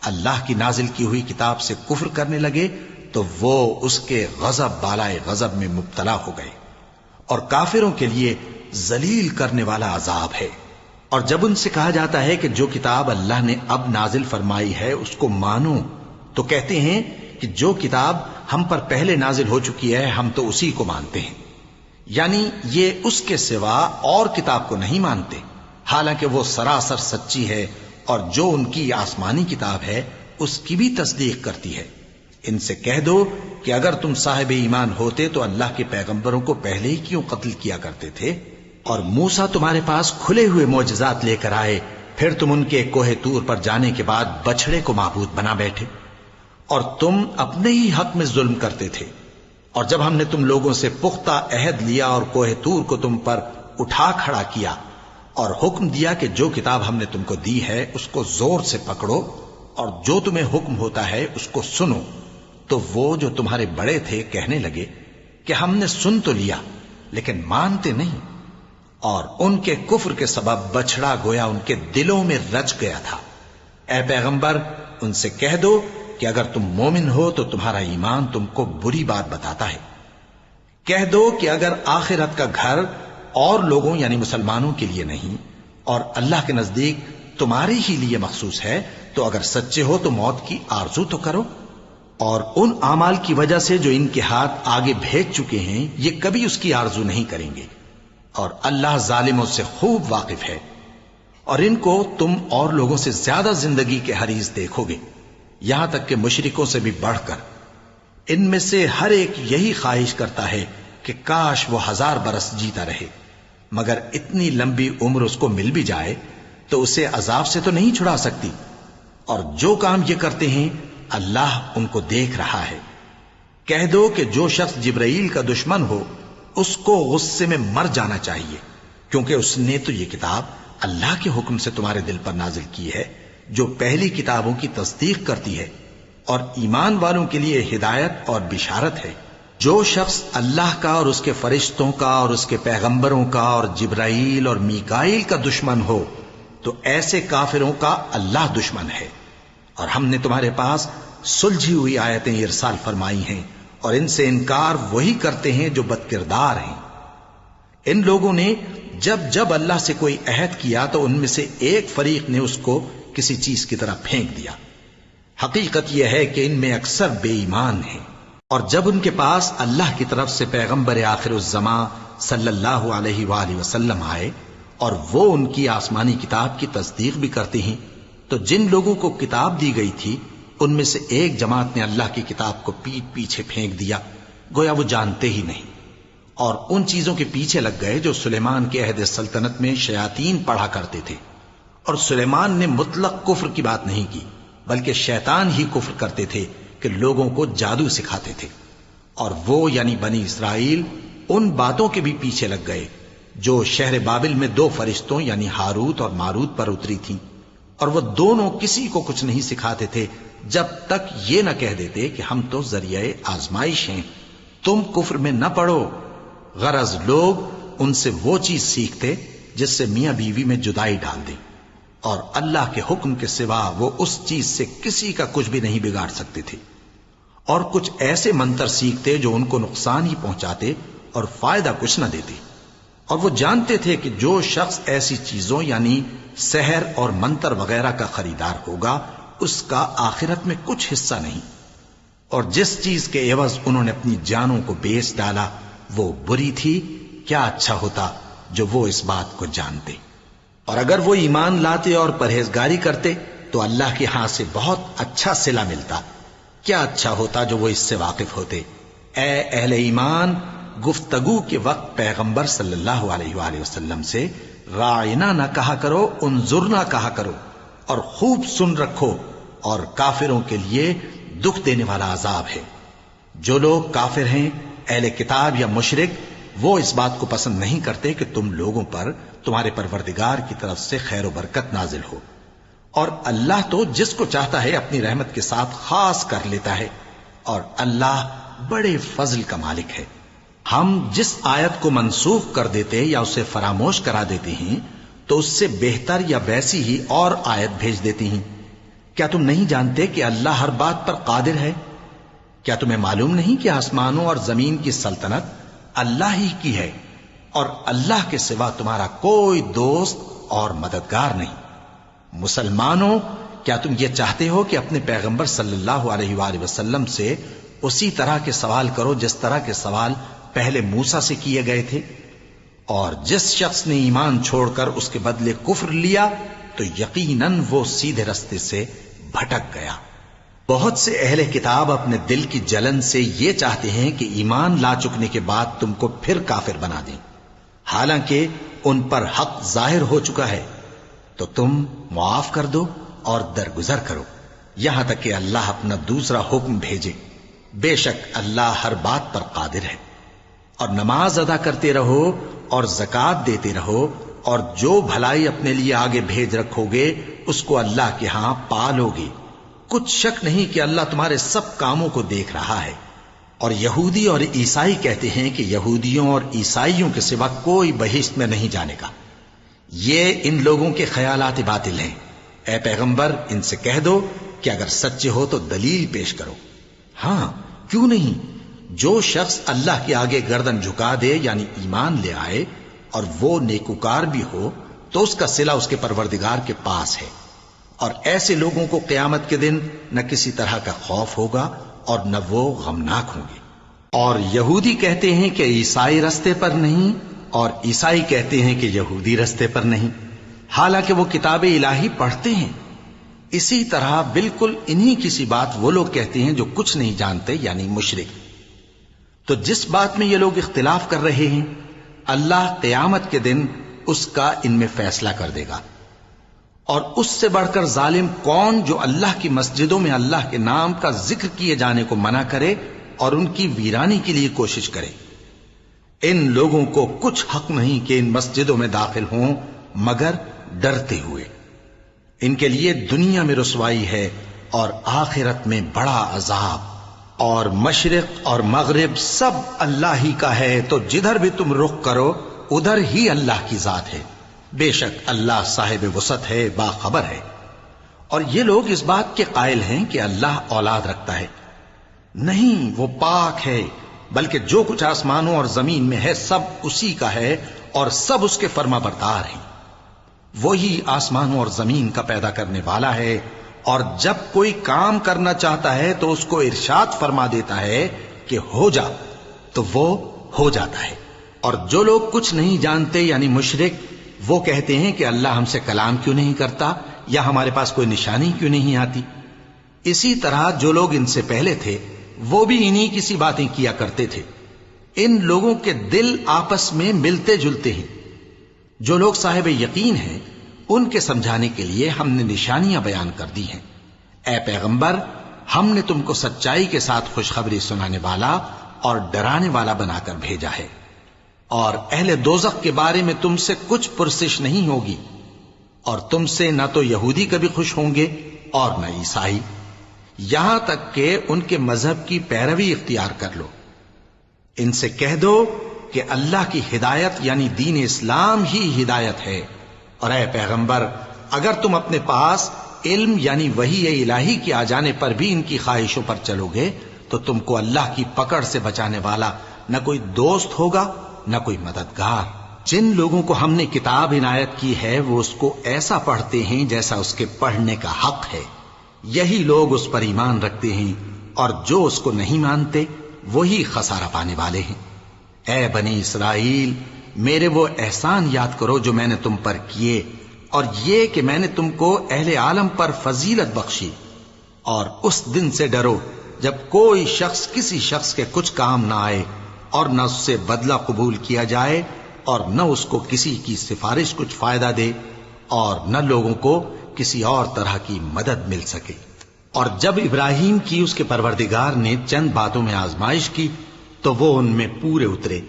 اللہ کی نازل کی ہوئی کتاب سے کفر کرنے لگے تو وہ اس کے غضب بالائے غضب میں مبتلا ہو گئے، اور کافروں کے لیے ذلیل کرنے والا عذاب ہے. اور جب ان سے کہا جاتا ہے کہ جو کتاب اللہ نے اب نازل فرمائی ہے اس کو مانو، تو کہتے ہیں کہ جو کتاب ہم پر پہلے نازل ہو چکی ہے ہم تو اسی کو مانتے ہیں. یعنی یہ اس کے سوا اور کتاب کو نہیں مانتے، حالانکہ وہ سراسر سچی ہے، اور جو ان کی آسمانی کتاب ہے اس کی بھی تصدیق کرتی ہے. ان سے کہہ دو کہ اگر تم صاحب ایمان ہوتے تو اللہ کے پیغمبروں کو پہلے ہی کیوں قتل کیا کرتے تھے؟ اور موسیٰ تمہارے پاس کھلے ہوئے معجزات لے کر آئے، پھر تم ان کے کوہ طور پر جانے کے بعد بچڑے کو معبود بنا بیٹھے، اور تم اپنے ہی حق میں ظلم کرتے تھے. اور جب ہم نے تم لوگوں سے پختہ عہد لیا اور کوہ طور کو تم پر اٹھا کھڑا کیا اور حکم دیا کہ جو کتاب ہم نے تم کو دی ہے اس کو زور سے پکڑو اور جو تمہیں حکم ہوتا ہے اس کو سنو، تو وہ جو تمہارے بڑے تھے کہنے لگے کہ ہم نے سن تو لیا لیکن مانتے نہیں، اور ان کے کفر کے سبب بچڑا گویا ان کے دلوں میں رچ گیا تھا. اے پیغمبر ان سے کہہ دو کہ اگر تم مومن ہو تو تمہارا ایمان تم کو بری بات بتاتا ہے. کہہ دو کہ اگر آخرت کا گھر اور لوگوں یعنی مسلمانوں کے لیے نہیں اور اللہ کے نزدیک تمہارے ہی لیے مخصوص ہے تو اگر سچے ہو تو موت کی آرزو تو کرو، اور ان اعمال کی وجہ سے جو ان کے ہاتھ آگے بھیج چکے ہیں یہ کبھی اس کی آرزو نہیں کریں گے، اور اللہ ظالموں سے خوب واقف ہے. اور ان کو تم اور لوگوں سے زیادہ زندگی کے حریص دیکھو گے، یہاں تک کہ مشرکوں سے بھی بڑھ کر. ان میں سے ہر ایک یہی خواہش کرتا ہے کہ کاش وہ 1000 برس جیتا رہے، مگر اتنی لمبی عمر اس کو مل بھی جائے تو اسے عذاب سے تو نہیں چھڑا سکتی. اور جو کام یہ کرتے ہیں اللہ ان کو دیکھ رہا ہے. کہہ دو کہ جو شخص جبرائیل کا دشمن ہو اس کو غصے میں مر جانا چاہیے، کیونکہ اس نے تو یہ کتاب اللہ کے حکم سے تمہارے دل پر نازل کی ہے جو پہلی کتابوں کی تصدیق کرتی ہے اور ایمان والوں کے لیے ہدایت اور بشارت ہے. جو شخص اللہ کا اور اس کے فرشتوں کا اور اس کے پیغمبروں کا اور جبرائیل اور میکائیل کا دشمن ہو تو ایسے کافروں کا اللہ دشمن ہے. اور ہم نے تمہارے پاس سلجھی ہوئی آیتیں ارسال فرمائی ہیں اور ان سے انکار وہی کرتے ہیں جو بد کردار ہیں. ان لوگوں نے جب جب اللہ سے کوئی عہد کیا تو ان میں سے ایک فریق نے اس کو کسی چیز کی طرح پھینک دیا. حقیقت یہ ہے کہ ان میں اکثر بے ایمان ہیں. اور جب ان کے پاس اللہ کی طرف سے پیغمبر آخر الزماں صلی اللہ علیہ وآلہ وسلم آئے اور وہ ان کی آسمانی کتاب کی تصدیق بھی کرتے ہیں تو جن لوگوں کو کتاب دی گئی تھی ان میں سے ایک جماعت نے اللہ کی کتاب کو پیٹ پیچھے پھینک دیا گویا وہ جانتے ہی نہیں، اور ان چیزوں کے پیچھے لگ گئے جو سلیمان کے عہد سلطنت میں شیاطین پڑھا کرتے تھے. اور سلیمان نے مطلق کفر کی بات نہیں کی بلکہ شیطان ہی کفر کرتے تھے کہ لوگوں کو جادو سکھاتے تھے. اور وہ یعنی بنی اسرائیل ان باتوں کے بھی پیچھے لگ گئے جو شہر بابل میں 2 فرشتوں یعنی ہاروت اور ماروت پر اتری تھیں، اور وہ دونوں کسی کو کچھ نہیں سکھاتے تھے جب تک یہ نہ کہہ دیتے کہ ہم تو ذریعہ آزمائش ہیں، تم کفر میں نہ پڑو. غرض لوگ ان سے وہ چیز سیکھتے جس سے میاں بیوی میں جدائی ڈال دیں، اور اللہ کے حکم کے سوا وہ اس چیز سے کسی کا کچھ بھی نہیں بگاڑ سکتے تھے. اور کچھ ایسے منتر سیکھتے جو ان کو نقصان ہی پہنچاتے اور فائدہ کچھ نہ دیتے. اور وہ جانتے تھے کہ جو شخص ایسی چیزوں یعنی سحر اور منتر وغیرہ کا خریدار ہوگا اس کا آخرت میں کچھ حصہ نہیں. اور جس چیز کے عوض انہوں نے اپنی جانوں کو بیچ ڈالا وہ بری تھی. کیا اچھا ہوتا جو وہ اس بات کو جانتے. اور اگر وہ ایمان لاتے اور پرہیزگاری کرتے تو اللہ کے ہاں سے بہت اچھا صلہ ملتا. کیا اچھا ہوتا جو وہ اس سے واقف ہوتے. اے اہل ایمان، گفتگو کے وقت پیغمبر صلی اللہ علیہ وآلہ وسلم سے رائنا نہ کہا کرو، انظرنا کہا کرو، اور خوب سن رکھو، اور کافروں کے لیے دکھ دینے والا عذاب ہے. جو لوگ کافر ہیں اہل کتاب یا مشرک وہ اس بات کو پسند نہیں کرتے کہ تم لوگوں پر تمہارے پروردگار کی طرف سے خیر و برکت نازل ہو، اور اللہ تو جس کو چاہتا ہے اپنی رحمت کے ساتھ خاص کر لیتا ہے، اور اللہ بڑے فضل کا مالک ہے۔ ہم جس آیت کو منسوخ کر دیتے یا اسے فراموش کرا دیتے ہیں تو اس سے بہتر یا ویسی ہی اور آیت بھیج دیتی ہیں۔ کیا تم نہیں جانتے کہ اللہ ہر بات پر قادر ہے؟ کیا تمہیں معلوم نہیں کہ آسمانوں اور زمین کی سلطنت اللہ ہی کی ہے، اور اللہ کے سوا تمہارا کوئی دوست اور مددگار نہیں؟ مسلمانوں، کیا تم یہ چاہتے ہو کہ اپنے پیغمبر صلی اللہ علیہ وآلہ وسلم سے اسی طرح کے سوال کرو جس طرح کے سوال پہلے موسیٰ سے کیے گئے تھے؟ اور جس شخص نے ایمان چھوڑ کر اس کے بدلے کفر لیا تو یقیناً وہ سیدھے رستے سے بھٹک گیا۔ بہت سے اہل کتاب اپنے دل کی جلن سے یہ چاہتے ہیں کہ ایمان لا چکنے کے بعد تم کو پھر کافر بنا دیں، حالانکہ ان پر حق ظاہر ہو چکا ہے۔ تو تم معاف کر دو اور درگزر کرو یہاں تک کہ اللہ اپنا دوسرا حکم بھیجے۔ بے شک اللہ ہر بات پر قادر ہے۔ اور نماز ادا کرتے رہو اور زکوٰۃ دیتے رہو، اور جو بھلائی اپنے لیے آگے بھیج رکھو گے اس کو اللہ کے ہاں پالو گے۔ کچھ شک نہیں کہ اللہ تمہارے سب کاموں کو دیکھ رہا ہے۔ اور یہودی اور عیسائی کہتے ہیں کہ یہودیوں اور عیسائیوں کے سوا کوئی بہشت میں نہیں جانے کا۔ یہ ان لوگوں کے خیالات باطل ہیں۔ اے پیغمبر، ان سے کہہ دو کہ اگر سچے ہو تو دلیل پیش کرو۔ ہاں، کیوں نہیں؟ جو شخص اللہ کے آگے گردن جھکا دے یعنی ایمان لے آئے اور وہ نیکوکار بھی ہو تو اس کا صلہ اس کے پروردگار کے پاس ہے، اور ایسے لوگوں کو قیامت کے دن نہ کسی طرح کا خوف ہوگا اور نہ وہ غمناک ہوں گے۔ اور یہودی کہتے ہیں کہ عیسائی رستے پر نہیں، اور عیسائی کہتے ہیں کہ یہودی رستے پر نہیں، حالانکہ وہ کتاب الہی پڑھتے ہیں۔ اسی طرح بالکل انہی کسی بات وہ لوگ کہتے ہیں جو کچھ نہیں جانتے یعنی مشرک۔ تو جس بات میں یہ لوگ اختلاف کر رہے ہیں اللہ قیامت کے دن اس کا ان میں فیصلہ کر دے گا۔ اور اس سے بڑھ کر ظالم کون جو اللہ کی مسجدوں میں اللہ کے نام کا ذکر کیے جانے کو منع کرے اور ان کی ویرانی کے لیے کوشش کرے۔ ان لوگوں کو کچھ حق نہیں کہ ان مسجدوں میں داخل ہوں مگر ڈرتے ہوئے۔ ان کے لیے دنیا میں رسوائی ہے اور آخرت میں بڑا عذاب۔ اور مشرق اور مغرب سب اللہ ہی کا ہے، تو جدھر بھی تم رخ کرو ادھر ہی اللہ کی ذات ہے۔ بے شک اللہ صاحب وسعت ہے، باخبر ہے۔ اور یہ لوگ اس بات کے قائل ہیں کہ اللہ اولاد رکھتا ہے۔ نہیں، وہ پاک ہے، بلکہ جو کچھ آسمانوں اور زمین میں ہے سب اسی کا ہے اور سب اس کے فرما بردار ہیں۔ وہی آسمانوں اور زمین کا پیدا کرنے والا ہے، اور جب کوئی کام کرنا چاہتا ہے تو اس کو ارشاد فرما دیتا ہے کہ ہو جا، تو وہ ہو جاتا ہے۔ اور جو لوگ کچھ نہیں جانتے یعنی مشرک، وہ کہتے ہیں کہ اللہ ہم سے کلام کیوں نہیں کرتا یا ہمارے پاس کوئی نشانی کیوں نہیں آتی۔ اسی طرح جو لوگ ان سے پہلے تھے وہ بھی انہی کسی باتیں کیا کرتے تھے۔ ان لوگوں کے دل آپس میں ملتے جلتے ہیں۔ جو لوگ صاحب یقین ہیں ان کے سمجھانے کے لیے ہم نے نشانیاں بیان کر دی ہیں۔ اے پیغمبر، ہم نے تم کو سچائی کے ساتھ خوشخبری سنانے والا اور ڈرانے والا بنا کر بھیجا ہے، اور اہل دوزخ کے بارے میں تم سے کچھ پرسش نہیں ہوگی، اور تم سے نہ تو یہودی کبھی خوش ہوں گے اور نہ عیسائی، یہاں تک کہ ان کے مذہب کی پیروی اختیار کر لو۔ ان سے کہہ دو کہ اللہ کی ہدایت یعنی دین اسلام ہی ہدایت ہے، اور اے پیغمبر اگر تم اپنے پاس علم یعنی وحی الہی کے آ جانے پر بھی ان کی خواہشوں پر چلو گے تو تم کو اللہ کی پکڑ سے بچانے والا نہ کوئی دوست ہوگا نہ کوئی مددگار۔ جن لوگوں کو ہم نے کتاب عنایت کی ہے وہ اس کو ایسا پڑھتے ہیں جیسا اس کے پڑھنے کا حق ہے، یہی لوگ اس پر ایمان رکھتے ہیں، اور جو اس کو نہیں مانتے وہی خسارہ پانے والے ہیں۔ اے بنی اسرائیل، میرے وہ احسان یاد کرو جو میں نے تم پر کیے، اور یہ کہ میں نے تم کو اہل عالم پر فضیلت بخشی، اور اس دن سے ڈرو جب کوئی شخص کسی شخص کے کچھ کام نہ آئے اور نہ اس سے بدلہ قبول کیا جائے اور نہ اس کو کسی کی سفارش کچھ فائدہ دے اور نہ لوگوں کو کسی اور طرح کی مدد مل سکے۔ اور جب ابراہیم کی اس کے پروردگار نے چند باتوں میں آزمائش کی تو وہ ان میں پورے اترے،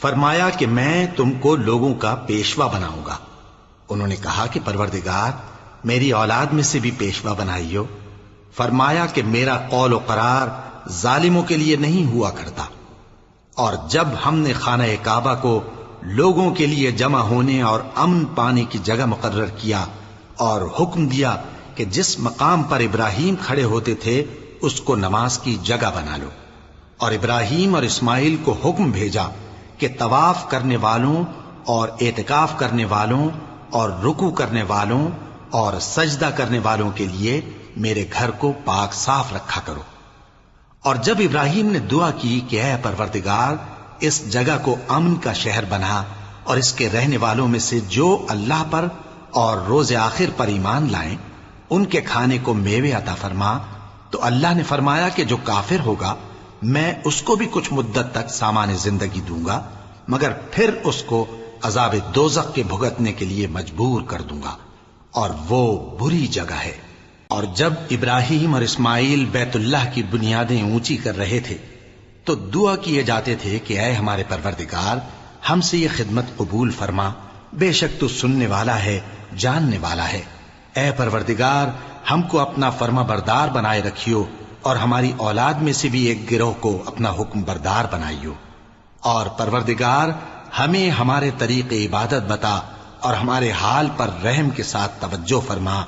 فرمایا کہ میں تم کو لوگوں کا پیشوا بناؤں گا۔ انہوں نے کہا کہ پروردگار میری اولاد میں سے بھی پیشوا بنائیو۔ فرمایا کہ میرا قول و قرار ظالموں کے لیے نہیں ہوا کرتا۔ اور جب ہم نے خانہ کعبہ کو لوگوں کے لیے جمع ہونے اور امن پانے کی جگہ مقرر کیا اور حکم دیا کہ جس مقام پر ابراہیم کھڑے ہوتے تھے اس کو نماز کی جگہ بنا لو، اور ابراہیم اور اسماعیل کو حکم بھیجا کہ طواف کرنے والوں اور اعتکاف کرنے والوں اور رکوع کرنے والوں اور سجدہ کرنے والوں کے لیے میرے گھر کو پاک صاف رکھا کرو۔ اور جب ابراہیم نے دعا کی کہ اے پروردگار اس جگہ کو امن کا شہر بنا، اور اس کے رہنے والوں میں سے جو اللہ پر اور روز آخر پر ایمان لائیں ان کے کھانے کو میوے عطا فرما، تو اللہ نے فرمایا کہ جو کافر ہوگا میں اس کو بھی کچھ مدت تک سامان زندگی دوں گا، مگر پھر اس کو عذاب دوزخ کے بھگتنے کے لیے مجبور کر دوں گا، اور وہ بری جگہ ہے۔ اور جب ابراہیم اور اسماعیل بیت اللہ کی بنیادیں اونچی کر رہے تھے تو دعا کیے جاتے تھے کہ اے ہمارے پروردگار ہم سے یہ خدمت قبول فرما، بے شک تو سننے والا ہے، جاننے والا ہے۔ اے پروردگار ہم کو اپنا فرما بردار بنائے رکھیو، اور ہماری اولاد میں سے بھی ایک گروہ کو اپنا حکم بردار بنائیو۔ اور پروردگار ہمیں ہمارے طریق عبادت بتا، اور ہمارے حال پر رحم کے ساتھ توجہ فرما،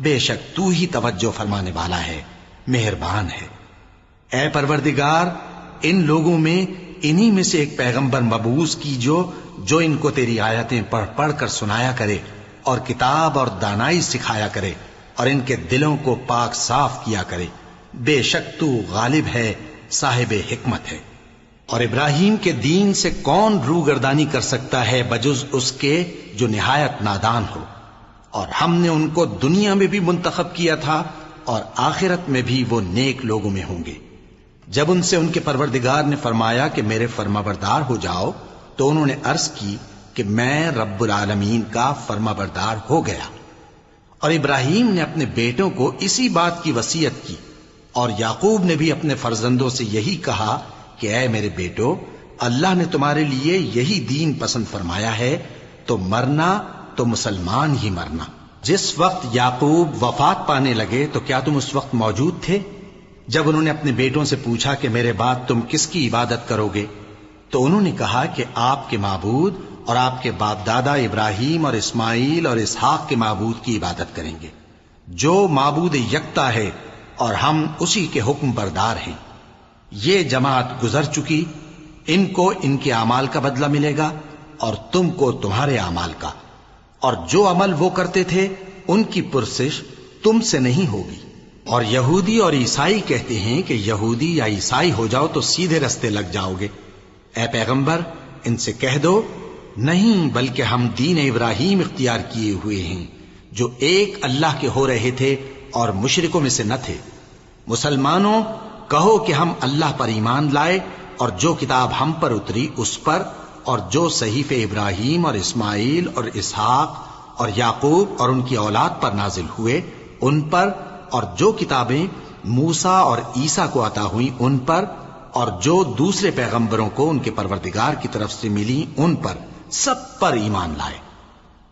بے شک تو ہی توجہ فرمانے والا ہے، مہربان ہے۔ اے پروردگار ان لوگوں میں انہی میں سے ایک پیغمبر مبعوث کیجو جو ان کو تیری آیتیں پڑھ پڑھ کر سنایا کرے اور کتاب اور دانائی سکھایا کرے اور ان کے دلوں کو پاک صاف کیا کرے، بے شک تو غالب ہے، صاحب حکمت ہے۔ اور ابراہیم کے دین سے کون روگردانی کر سکتا ہے بجز اس کے جو نہایت نادان ہو؟ اور ہم نے ان کو دنیا میں بھی منتخب کیا تھا اور آخرت میں بھی وہ نیک لوگوں میں ہوں گے۔ جب ان سے ان کے پروردگار نے فرمایا کہ میرے فرما بردار ہو جاؤ تو انہوں نے عرض کی کہ میں رب العالمین کا فرما بردار ہو گیا۔ اور ابراہیم نے اپنے بیٹوں کو اسی بات کی وصیت کی، اور یعقوب نے بھی اپنے فرزندوں سے یہی کہا کہ اے میرے بیٹو، اللہ نے تمہارے لیے یہی دین پسند فرمایا ہے، تو مرنا تو مسلمان ہی مرنا۔ جس وقت یعقوب وفات پانے لگے تو کیا تم اس وقت موجود تھے جب انہوں نے اپنے بیٹوں سے پوچھا کہ میرے بعد تم کس کی عبادت کرو گے؟ تو انہوں نے کہا کہ آپ کے معبود اور آپ کے باپ دادا ابراہیم اور اسماعیل اور اسحاق کے معبود کی عبادت کریں گے، جو معبود یکتا ہے اور ہم اسی کے حکم بردار ہیں۔ یہ جماعت گزر چکی، ان کو ان کے اعمال کا بدلہ ملے گا اور تم کو تمہارے اعمال کا، اور جو عمل وہ کرتے تھے ان کی پرسش تم سے نہیں ہوگی۔ اور یہودی اور عیسائی کہتے ہیں کہ یہودی یا عیسائی ہو جاؤ تو سیدھے رستے لگ جاؤ گے۔ اے پیغمبر ان سے کہہ دو نہیں، بلکہ ہم دین ابراہیم اختیار کیے ہوئے ہیں جو ایک اللہ کے ہو رہے تھے اور مشرکوں میں سے نہ تھے۔ مسلمانوں کہو کہ ہم اللہ پر ایمان لائے اور جو کتاب ہم پر اتری اس پر، اور جو صحیفے ابراہیم اور اسماعیل اور اسحاق اور یعقوب اور ان کی اولاد پر نازل ہوئے ان پر، اور جو کتابیں موسیٰ اور عیسیٰ کو عطا ہوئیں ان پر، اور جو دوسرے پیغمبروں کو ان کے پروردگار کی طرف سے ملی ان پر، سب پر ایمان لائے۔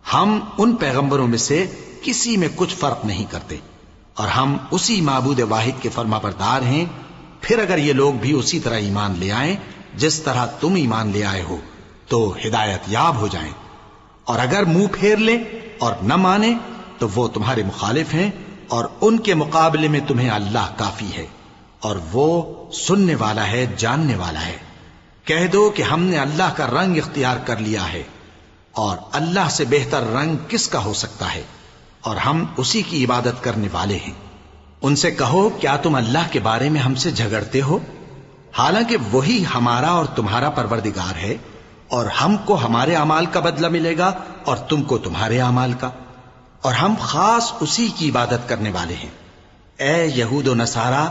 ہم ان پیغمبروں میں سے کسی میں کچھ فرق نہیں کرتے، اور ہم اسی معبود واحد کے فرما بردار ہیں۔ پھر اگر یہ لوگ بھی اسی طرح ایمان لے آئیں جس طرح تم ایمان لے آئے ہو تو ہدایت یاب ہو جائیں، اور اگر منہ پھیر لیں اور نہ مانیں تو وہ تمہارے مخالف ہیں، اور ان کے مقابلے میں تمہیں اللہ کافی ہے، اور وہ سننے والا ہے، جاننے والا ہے۔ کہہ دو کہ ہم نے اللہ کا رنگ اختیار کر لیا ہے، اور اللہ سے بہتر رنگ کس کا ہو سکتا ہے، اور ہم اسی کی عبادت کرنے والے ہیں۔ ان سے کہو کیا تم اللہ کے بارے میں ہم سے جھگڑتے ہو، حالانکہ وہی ہمارا اور تمہارا پروردگار ہے، اور ہم کو ہمارے اعمال کا بدلہ ملے گا اور تم کو تمہارے اعمال کا، اور ہم خاص اسی کی عبادت کرنے والے ہیں۔ اے یہود و نصارا،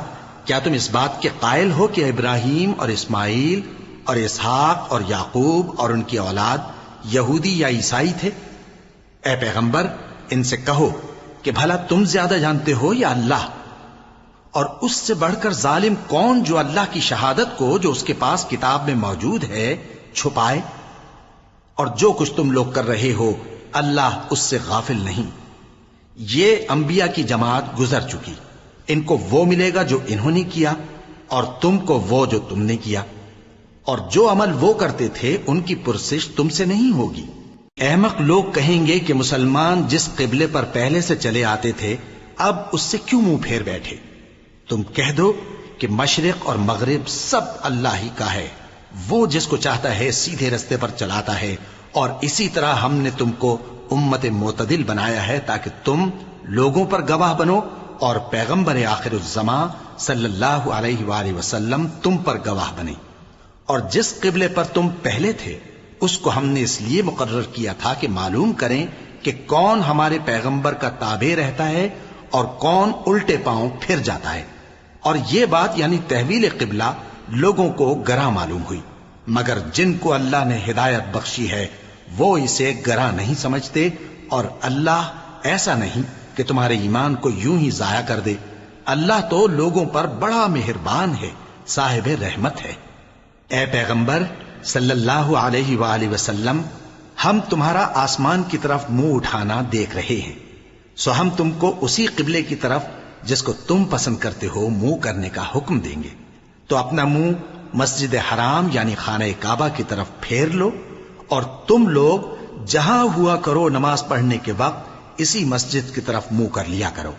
کیا تم اس بات کے قائل ہو کہ ابراہیم اور اسماعیل اور اسحاق اور یعقوب اور ان کی اولاد یہودی یا عیسائی تھے؟ اے پیغمبر ان سے کہو کہ بھلا تم زیادہ جانتے ہو یا اللہ؟ اور اس سے بڑھ کر ظالم کون جو اللہ کی شہادت کو جو اس کے پاس کتاب میں موجود ہے چھپائے اور جو کچھ تم لوگ کر رہے ہو اللہ اس سے غافل نہیں۔ یہ انبیاء کی جماعت گزر چکی، ان کو وہ ملے گا جو انہوں نے کیا، اور تم کو وہ جو تم نے کیا، اور جو عمل وہ کرتے تھے ان کی پرسش تم سے نہیں ہوگی۔ احمق لوگ کہیں گے کہ مسلمان جس قبلے پر پہلے سے چلے آتے تھے اب اس سے کیوں منہ پھیر بیٹھے؟ تم کہہ دو کہ مشرق اور مغرب سب اللہ ہی کا ہے، وہ جس کو چاہتا ہے سیدھے رستے پر چلاتا ہے، اور اسی طرح ہم نے تم کو امت معتدل بنایا ہے تاکہ تم لوگوں پر گواہ بنو، اور پیغمبر آخر الزمان صلی اللہ علیہ وآلہ وسلم تم پر گواہ بنے۔ اور جس قبلے پر تم پہلے تھے اس کو ہم نے اس لیے مقرر کیا تھا کہ معلوم کریں کہ کون ہمارے پیغمبر کا تابع رہتا ہے اور کون الٹے پاؤں پھر جاتا ہے۔ اور یہ بات یعنی تحویل قبلہ لوگوں کو گراں معلوم ہوئی، مگر جن کو اللہ نے ہدایت بخشی ہے وہ اسے گراں نہیں سمجھتے، اور اللہ ایسا نہیں کہ تمہارے ایمان کو یوں ہی ضائع کر دے۔ اللہ تو لوگوں پر بڑا مہربان ہے، صاحب رحمت ہے۔ اے پیغمبر صلی اللہ علیہ وآلہ وسلم، ہم تمہارا آسمان کی طرف منہ اٹھانا دیکھ رہے ہیں، سو ہم تم کو اسی قبلے کی طرف جس کو تم پسند کرتے ہو منہ کرنے کا حکم دیں گے، تو اپنا منہ مسجد حرام یعنی خانہ کعبہ کی طرف پھیر لو، اور تم لوگ جہاں ہوا کرو نماز پڑھنے کے وقت اسی مسجد کی طرف منہ کر لیا کرو۔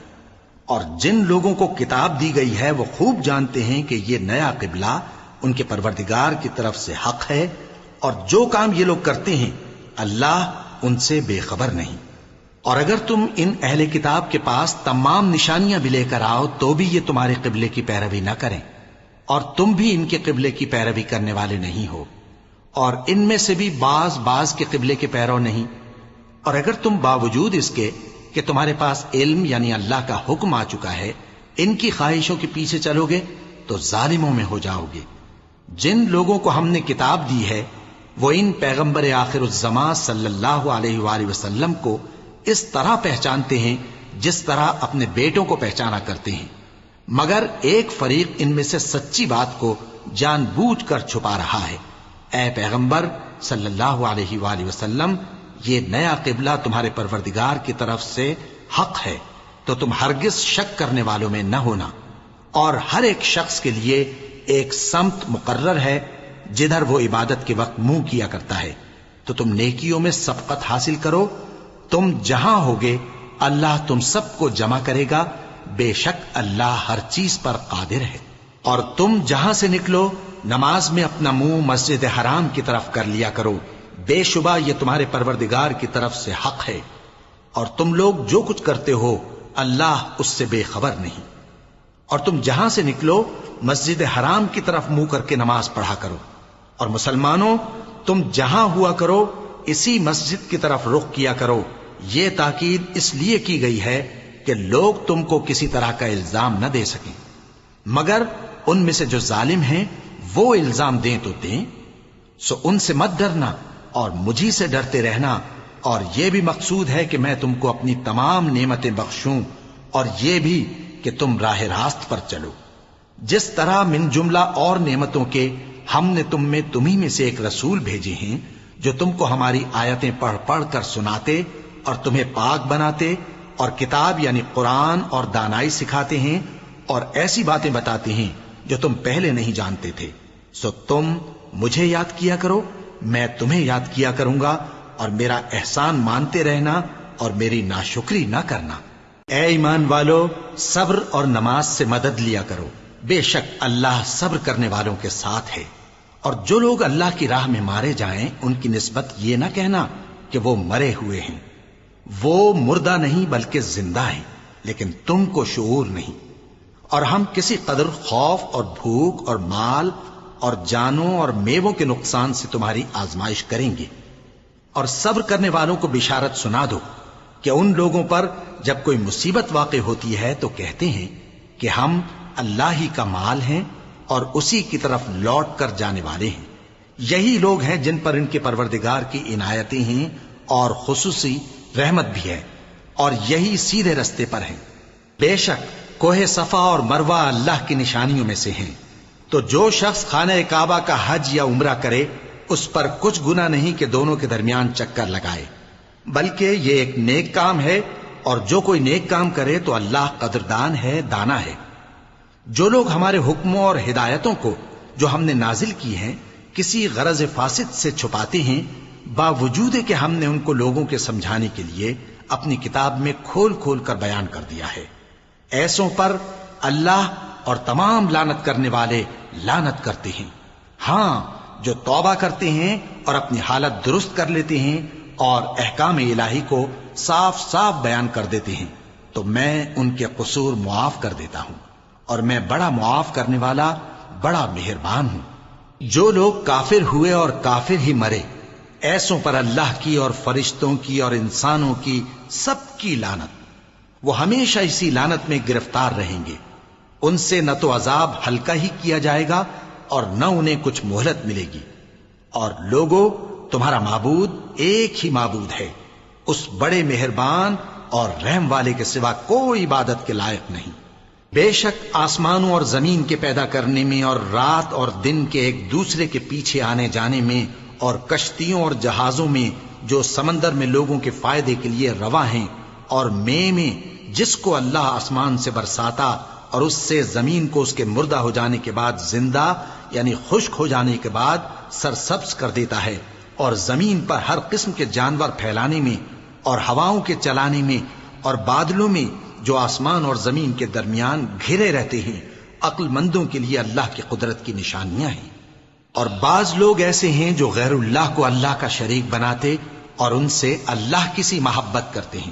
اور جن لوگوں کو کتاب دی گئی ہے وہ خوب جانتے ہیں کہ یہ نیا قبلہ ان کے پروردگار کی طرف سے حق ہے، اور جو کام یہ لوگ کرتے ہیں اللہ ان سے بے خبر نہیں۔ اور اگر تم ان اہل کتاب کے پاس تمام نشانیاں بھی لے کر آؤ تو بھی یہ تمہارے قبلے کی پیروی نہ کریں، اور تم بھی ان کے قبلے کی پیروی کرنے والے نہیں ہو، اور ان میں سے بھی بعض کے قبلے کے پیرو نہیں۔ اور اگر تم باوجود اس کے کہ تمہارے پاس علم یعنی اللہ کا حکم آ چکا ہے ان کی خواہشوں کے پیچھے چلو گے تو ظالموں میں ہو جاؤ گے۔ جن لوگوں کو ہم نے کتاب دی ہے وہ ان پیغمبر آخر الزمان صلی اللہ علیہ وآلہ وسلم کو اس طرح پہچانتے ہیں جس طرح اپنے بیٹوں کو پہچانا کرتے ہیں، مگر ایک فریق ان میں سے سچی بات کو جان بوجھ کر چھپا رہا ہے۔ اے پیغمبر صلی اللہ علیہ وآلہ وسلم، یہ نیا قبلہ تمہارے پروردگار کی طرف سے حق ہے، تو تم ہرگز شک کرنے والوں میں نہ ہونا، اور ہر ایک شخص کے لیے ایک سمت مقرر ہے جدھر وہ عبادت کے وقت منہ کیا کرتا ہے، تو تم نیکیوں میں سبقت حاصل کرو۔ تم جہاں ہوگے اللہ تم سب کو جمع کرے گا، بے شک اللہ ہر چیز پر قادر ہے۔ اور تم جہاں سے نکلو نماز میں اپنا منہ مسجد حرام کی طرف کر لیا کرو، بے شبہ یہ تمہارے پروردگار کی طرف سے حق ہے، اور تم لوگ جو کچھ کرتے ہو اللہ اس سے بے خبر نہیں۔ اور تم جہاں سے نکلو مسجد حرام کی طرف منہ کر کے نماز پڑھا کرو، اور مسلمانوں تم جہاں ہوا کرو اسی مسجد کی طرف رخ کیا کرو۔ یہ تاکید اس لیے کی گئی ہے کہ لوگ تم کو کسی طرح کا الزام نہ دے سکیں، مگر ان میں سے جو ظالم ہیں وہ الزام دیں تو دیں، سو ان سے مت ڈرنا اور مجھی سے ڈرتے رہنا، اور یہ بھی مقصود ہے کہ میں تم کو اپنی تمام نعمتیں بخشوں، اور یہ بھی کہ تم راہ راست پر چلو۔ جس طرح من جملہ اور نعمتوں کے ہم نے تمہیں میں سے ایک رسول بھیجے ہیں جو تم کو ہماری آیتیں پڑھ پڑھ کر سناتے اور تمہیں پاک بناتے، اور کتاب یعنی قرآن اور دانائی سکھاتے ہیں، اور ایسی باتیں بتاتے ہیں جو تم پہلے نہیں جانتے تھے، سو تم مجھے یاد کیا کرو، میں تمہیں یاد کیا کروں گا، اور میرا احسان مانتے رہنا اور میری ناشکری نہ کرنا۔ اے ایمان والو، صبر اور نماز سے مدد لیا کرو، بے شک اللہ صبر کرنے والوں کے ساتھ ہے۔ اور جو لوگ اللہ کی راہ میں مارے جائیں ان کی نسبت یہ نہ کہنا کہ وہ مرے ہوئے ہیں، وہ مردہ نہیں بلکہ زندہ ہیں، لیکن تم کو شعور نہیں۔ اور ہم کسی قدر خوف اور بھوک اور مال اور جانوں اور میووں کے نقصان سے تمہاری آزمائش کریں گے، اور صبر کرنے والوں کو بشارت سنا دو کہ ان لوگوں پر جب کوئی مصیبت واقع ہوتی ہے تو کہتے ہیں کہ ہم اللہ ہی کا مال ہیں اور اسی کی طرف لوٹ کر جانے والے ہیں۔ یہی لوگ ہیں جن پر ان کے پروردگار کی عنایتیں ہیں اور خصوصی رحمت بھی ہے، اور یہی سیدھے رستے پر ہیں۔ بے شک کوہ صفا اور مروہ اللہ کی نشانیوں میں سے ہیں، تو جو شخص خانہ کعبہ کا حج یا عمرہ کرے اس پر کچھ گناہ نہیں کہ دونوں کے درمیان چکر لگائے، بلکہ یہ ایک نیک کام ہے، اور جو کوئی نیک کام کرے تو اللہ قدردان ہے، دانا ہے۔ جو لوگ ہمارے حکموں اور ہدایتوں کو جو ہم نے نازل کی ہیں کسی غرض فاسد سے چھپاتے ہیں، باوجود کہ ہم نے ان کو لوگوں کے سمجھانے کے لیے اپنی کتاب میں کھول کھول کر بیان کر دیا ہے، ایسوں پر اللہ اور تمام لعنت کرنے والے لعنت کرتے ہیں۔ ہاں، جو توبہ کرتے ہیں اور اپنی حالت درست کر لیتے ہیں اور احکام الہی کو صاف صاف بیان کر دیتے ہیں تو میں ان کے قصور معاف کر دیتا ہوں، اور میں بڑا معاف کرنے والا، بڑا مہربان ہوں۔ جو لوگ کافر ہوئے اور کافر ہی مرے، ایسوں پر اللہ کی اور فرشتوں کی اور انسانوں کی سب کی لعنت، وہ ہمیشہ اسی لعنت میں گرفتار رہیں گے۔ ان سے نہ تو عذاب ہلکا ہی کیا جائے گا اور نہ انہیں کچھ مہلت ملے گی۔ اور لوگوں، تمہارا معبود ایک ہی معبود ہے، اس بڑے مہربان اور رحم والے کے سوا کوئی عبادت کے لائق نہیں۔ بے شک آسمانوں اور زمین کے پیدا کرنے میں اور رات اور دن کے ایک دوسرے کے پیچھے آنے جانے میں اور کشتیوں اور جہازوں میں جو سمندر میں لوگوں کے فائدے کے لیے رواں ہیں، اور میں جس کو اللہ آسمان سے برساتا اور اس سے زمین کو اس کے مردہ ہو جانے کے بعد زندہ یعنی خشک ہو جانے کے بعد سرسبز کر دیتا ہے، اور زمین پر ہر قسم کے جانور پھیلانے میں اور ہواؤں کے چلانے میں اور بادلوں میں جو آسمان اور زمین کے درمیان گھرے رہتے ہیں، عقل مندوں کے لیے اللہ کی قدرت کی نشانیاں ہیں۔ اور بعض لوگ ایسے ہیں جو غیر اللہ کو اللہ کا شریک بناتے اور ان سے اللہ کی سی محبت کرتے ہیں،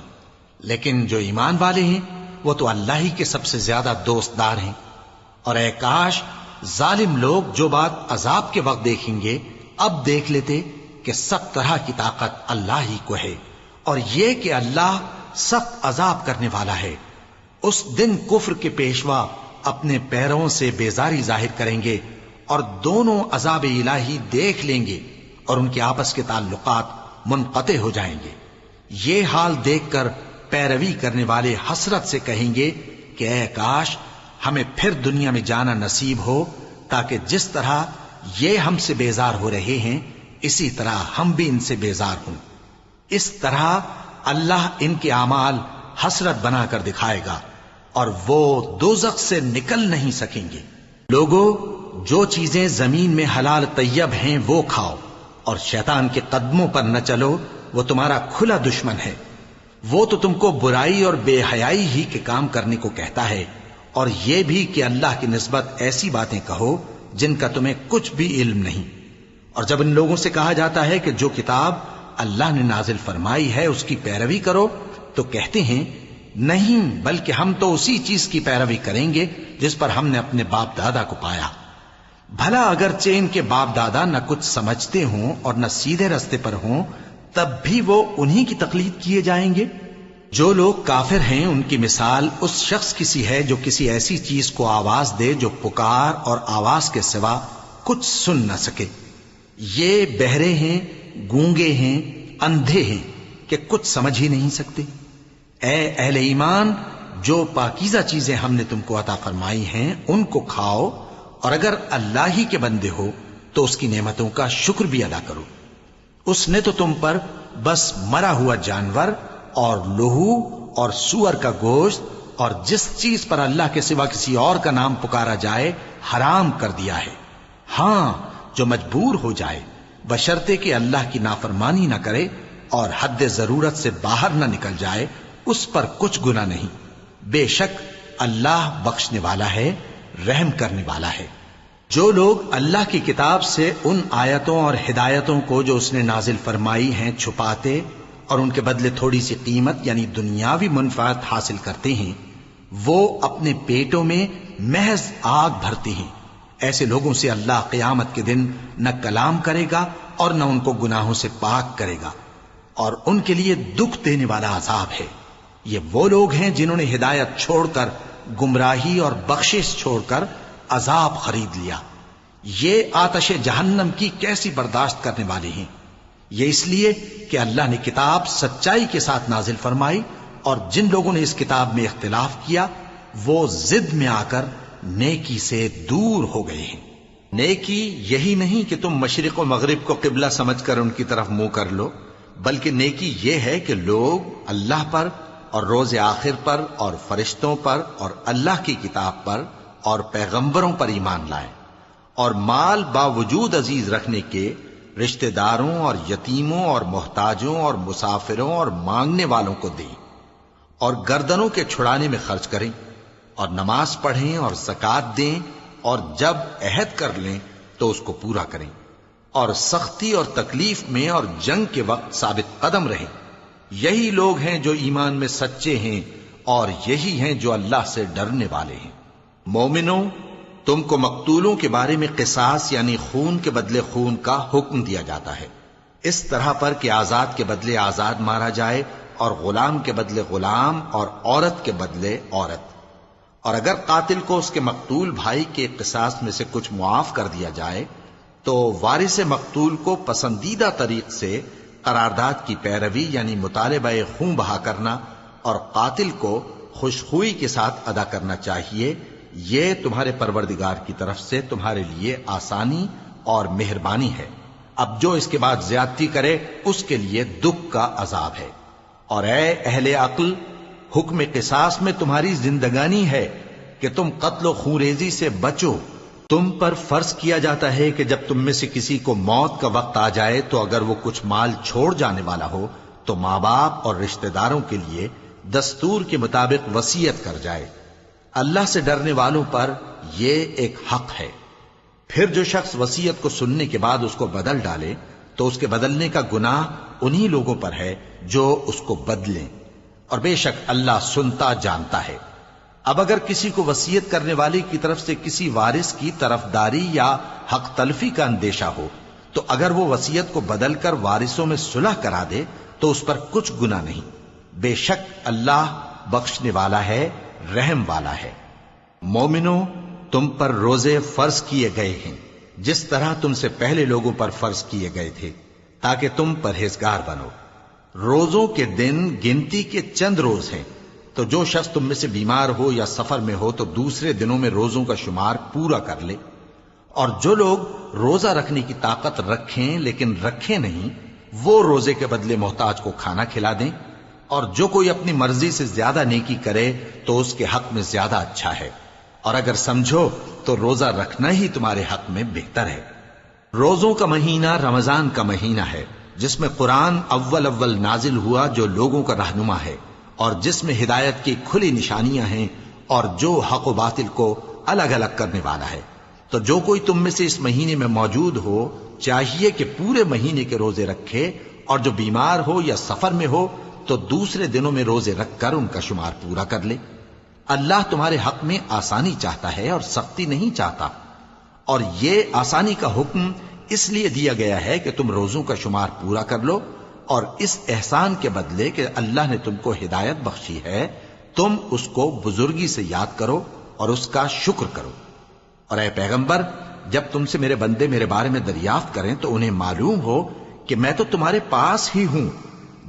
لیکن جو ایمان والے ہیں وہ تو اللہ ہی کے سب سے زیادہ دوست دار ہیں۔ اور اے کاش ظالم لوگ جو بات عذاب کے وقت دیکھیں گے اب دیکھ لیتے کہ سب طرح کی طاقت اللہ ہی کو ہے، اور یہ کہ اللہ سخت عذاب کرنے والا ہے۔ اس دن کفر کے پیشوا اپنے پیروں سے بیزاری ظاہر کریں گے اور دونوں عذاب الہی دیکھ لیں گے اور ان کے آپس کے تعلقات منقطع ہو جائیں گے۔ یہ حال دیکھ کر پیروی کرنے والے حسرت سے کہیں گے کہ اے کاش ہمیں پھر دنیا میں جانا نصیب ہو، تاکہ جس طرح یہ ہم سے بیزار ہو رہے ہیں اسی طرح ہم بھی ان سے بیزار ہوں۔ اس طرح اللہ ان کے اعمال حسرت بنا کر دکھائے گا اور وہ دوزخ سے نکل نہیں سکیں گے۔ لوگوں، جو چیزیں زمین میں حلال طیب ہیں وہ کھاؤ، اور شیطان کے قدموں پر نہ چلو، وہ تمہارا کھلا دشمن ہے۔ وہ تو تم کو برائی اور بے حیائی ہی کے کام کرنے کو کہتا ہے، اور یہ بھی کہ اللہ کی نسبت ایسی باتیں کہو جن کا تمہیں کچھ بھی علم نہیں۔ اور جب ان لوگوں سے کہا جاتا ہے کہ جو کتاب اللہ نے نازل فرمائی ہے اس کی پیروی کرو، تو کہتے ہیں نہیں، بلکہ ہم تو اسی چیز کی پیروی کریں گے جس پر ہم نے اپنے باپ دادا کو پایا۔ بھلا اگرچہ ان کے باپ دادا نہ کچھ سمجھتے ہوں اور نہ سیدھے رستے پر ہوں، تب بھی وہ انہی کی تقلید کیے جائیں گے۔ جو لوگ کافر ہیں ان کی مثال اس شخص کی سی ہے جو کسی ایسی چیز کو آواز دے جو پکار اور آواز کے سوا کچھ سن نہ سکے۔ یہ بہرے ہیں، گونگے ہیں، اندھے ہیں کہ کچھ سمجھ ہی نہیں سکتے۔ اے اہل ایمان، جو پاکیزہ چیزیں ہم نے تم کو عطا فرمائی ہیں ان کو کھاؤ، اور اگر اللہ ہی کے بندے ہو تو اس کی نعمتوں کا شکر بھی ادا کرو۔ اس نے تو تم پر بس مرا ہوا جانور اور لہو اور سور کا گوشت اور جس چیز پر اللہ کے سوا کسی اور کا نام پکارا جائے حرام کر دیا ہے۔ ہاں، جو مجبور ہو جائے بشرطے کہ اللہ کی نافرمانی نہ کرے اور حد ضرورت سے باہر نہ نکل جائے، اس پر کچھ گناہ نہیں۔ بے شک اللہ بخشنے والا ہے، رحم کرنے والا ہے۔ جو لوگ اللہ کی کتاب سے ان آیتوں اور ہدایتوں کو جو اس نے نازل فرمائی ہیں چھپاتے اور ان کے بدلے تھوڑی سی قیمت یعنی دنیاوی منفعت حاصل کرتے ہیں، وہ اپنے پیٹوں میں محض آگ بھرتے ہیں۔ ایسے لوگوں سے اللہ قیامت کے دن نہ کلام کرے گا اور نہ ان کو گناہوں سے پاک کرے گا، اور ان کے لیے دکھ دینے والا عذاب ہے۔ یہ وہ لوگ ہیں جنہوں نے ہدایت چھوڑ کر گمراہی اور بخشش چھوڑ کر عذاب خرید لیا۔ یہ آتش جہنم کی کیسی برداشت کرنے والے ہیں۔ یہ اس لیے کہ اللہ نے کتاب سچائی کے ساتھ نازل فرمائی، اور جن لوگوں نے اس کتاب میں اختلاف کیا وہ ضد میں آ کر نیکی سے دور ہو گئے ہیں۔ نیکی یہی نہیں کہ تم مشرق و مغرب کو قبلہ سمجھ کر ان کی طرف منہ کر لو، بلکہ نیکی یہ ہے کہ لوگ اللہ پر اور روز آخر پر اور فرشتوں پر اور اللہ کی کتاب پر اور پیغمبروں پر ایمان لائیں، اور مال باوجود عزیز رکھنے کے رشتہ داروں اور یتیموں اور محتاجوں اور مسافروں اور مانگنے والوں کو دیں، اور گردنوں کے چھڑانے میں خرچ کریں، اور نماز پڑھیں اور زکوٰۃ دیں، اور جب عہد کر لیں تو اس کو پورا کریں، اور سختی اور تکلیف میں اور جنگ کے وقت ثابت قدم رہیں۔ یہی لوگ ہیں جو ایمان میں سچے ہیں، اور یہی ہیں جو اللہ سے ڈرنے والے ہیں۔ مومنوں، تم کو مقتولوں کے بارے میں قصاص یعنی خون کے بدلے خون کا حکم دیا جاتا ہے، اس طرح پر کہ آزاد کے بدلے آزاد مارا جائے، اور غلام کے بدلے غلام، اور عورت کے بدلے عورت۔ اور اگر قاتل کو اس کے مقتول بھائی کے قصاص میں سے کچھ معاف کر دیا جائے تو وارث مقتول کو پسندیدہ طریق سے قرارداد کی پیروی یعنی مطالبہ خون بہا کرنا اور قاتل کو خوشخوئی کے ساتھ ادا کرنا چاہیے۔ یہ تمہارے پروردگار کی طرف سے تمہارے لیے آسانی اور مہربانی ہے۔ اب جو اس کے بعد زیادتی کرے اس کے لیے دکھ کا عذاب ہے۔ اور اے اہل عقل، حکم قصاص میں تمہاری زندگانی ہے کہ تم قتل و خونریزی سے بچو۔ تم پر فرض کیا جاتا ہے کہ جب تم میں سے کسی کو موت کا وقت آ جائے تو اگر وہ کچھ مال چھوڑ جانے والا ہو تو ماں باپ اور رشتہ داروں کے لیے دستور کے مطابق وصیت کر جائے۔ اللہ سے ڈرنے والوں پر یہ ایک حق ہے۔ پھر جو شخص وصیت کو سننے کے بعد اس کو بدل ڈالے تو اس کے بدلنے کا گناہ انہی لوگوں پر ہے جو اس کو بدلیں، اور بے شک اللہ سنتا جانتا ہے۔ اب اگر کسی کو وصیت کرنے والے کی طرف سے کسی وارث کی طرفداری یا حق تلفی کا اندیشہ ہو تو اگر وہ وصیت کو بدل کر وارثوں میں صلح کرا دے تو اس پر کچھ گناہ نہیں، بے شک اللہ بخشنے والا ہے، رحم والا ہے۔ مومنوں، تم پر روزے فرض کیے گئے ہیں جس طرح تم سے پہلے لوگوں پر فرض کیے گئے تھے تاکہ تم پرہیزگار بنو۔ روزوں کے دن گنتی کے چند روز ہیں، تو جو شخص تم میں سے بیمار ہو یا سفر میں ہو تو دوسرے دنوں میں روزوں کا شمار پورا کر لے۔ اور جو لوگ روزہ رکھنے کی طاقت رکھیں لیکن رکھیں نہیں، وہ روزے کے بدلے محتاج کو کھانا کھلا دیں۔ اور جو کوئی اپنی مرضی سے زیادہ نیکی کرے تو اس کے حق میں زیادہ اچھا ہے، اور اگر سمجھو تو روزہ رکھنا ہی تمہارے حق میں بہتر ہے۔ روزوں کا مہینہ رمضان کا مہینہ ہے جس میں قرآن اول نازل ہوا، جو لوگوں کا رہنما ہے اور جس میں ہدایت کی کھلی نشانیاں ہیں اور جو حق و باطل کو الگ الگ کرنے والا ہے۔ تو جو کوئی تم میں سے اس مہینے میں موجود ہو چاہیے کہ پورے مہینے کے روزے رکھے، اور جو بیمار ہو یا سفر میں ہو تو دوسرے دنوں میں روزے رکھ کر ان کا شمار پورا کر لے۔ اللہ تمہارے حق میں آسانی چاہتا ہے اور سختی نہیں چاہتا، اور یہ آسانی کا حکم اس لیے دیا گیا ہے کہ تم روزوں کا شمار پورا کر لو، اور اس احسان کے بدلے کہ اللہ نے تم کو ہدایت بخشی ہے تم اس کو بزرگی سے یاد کرو اور اس کا شکر کرو۔ اور اے پیغمبر، جب تم سے میرے بندے میرے بارے میں دریافت کریں تو انہیں معلوم ہو کہ میں تو تمہارے پاس ہی ہوں۔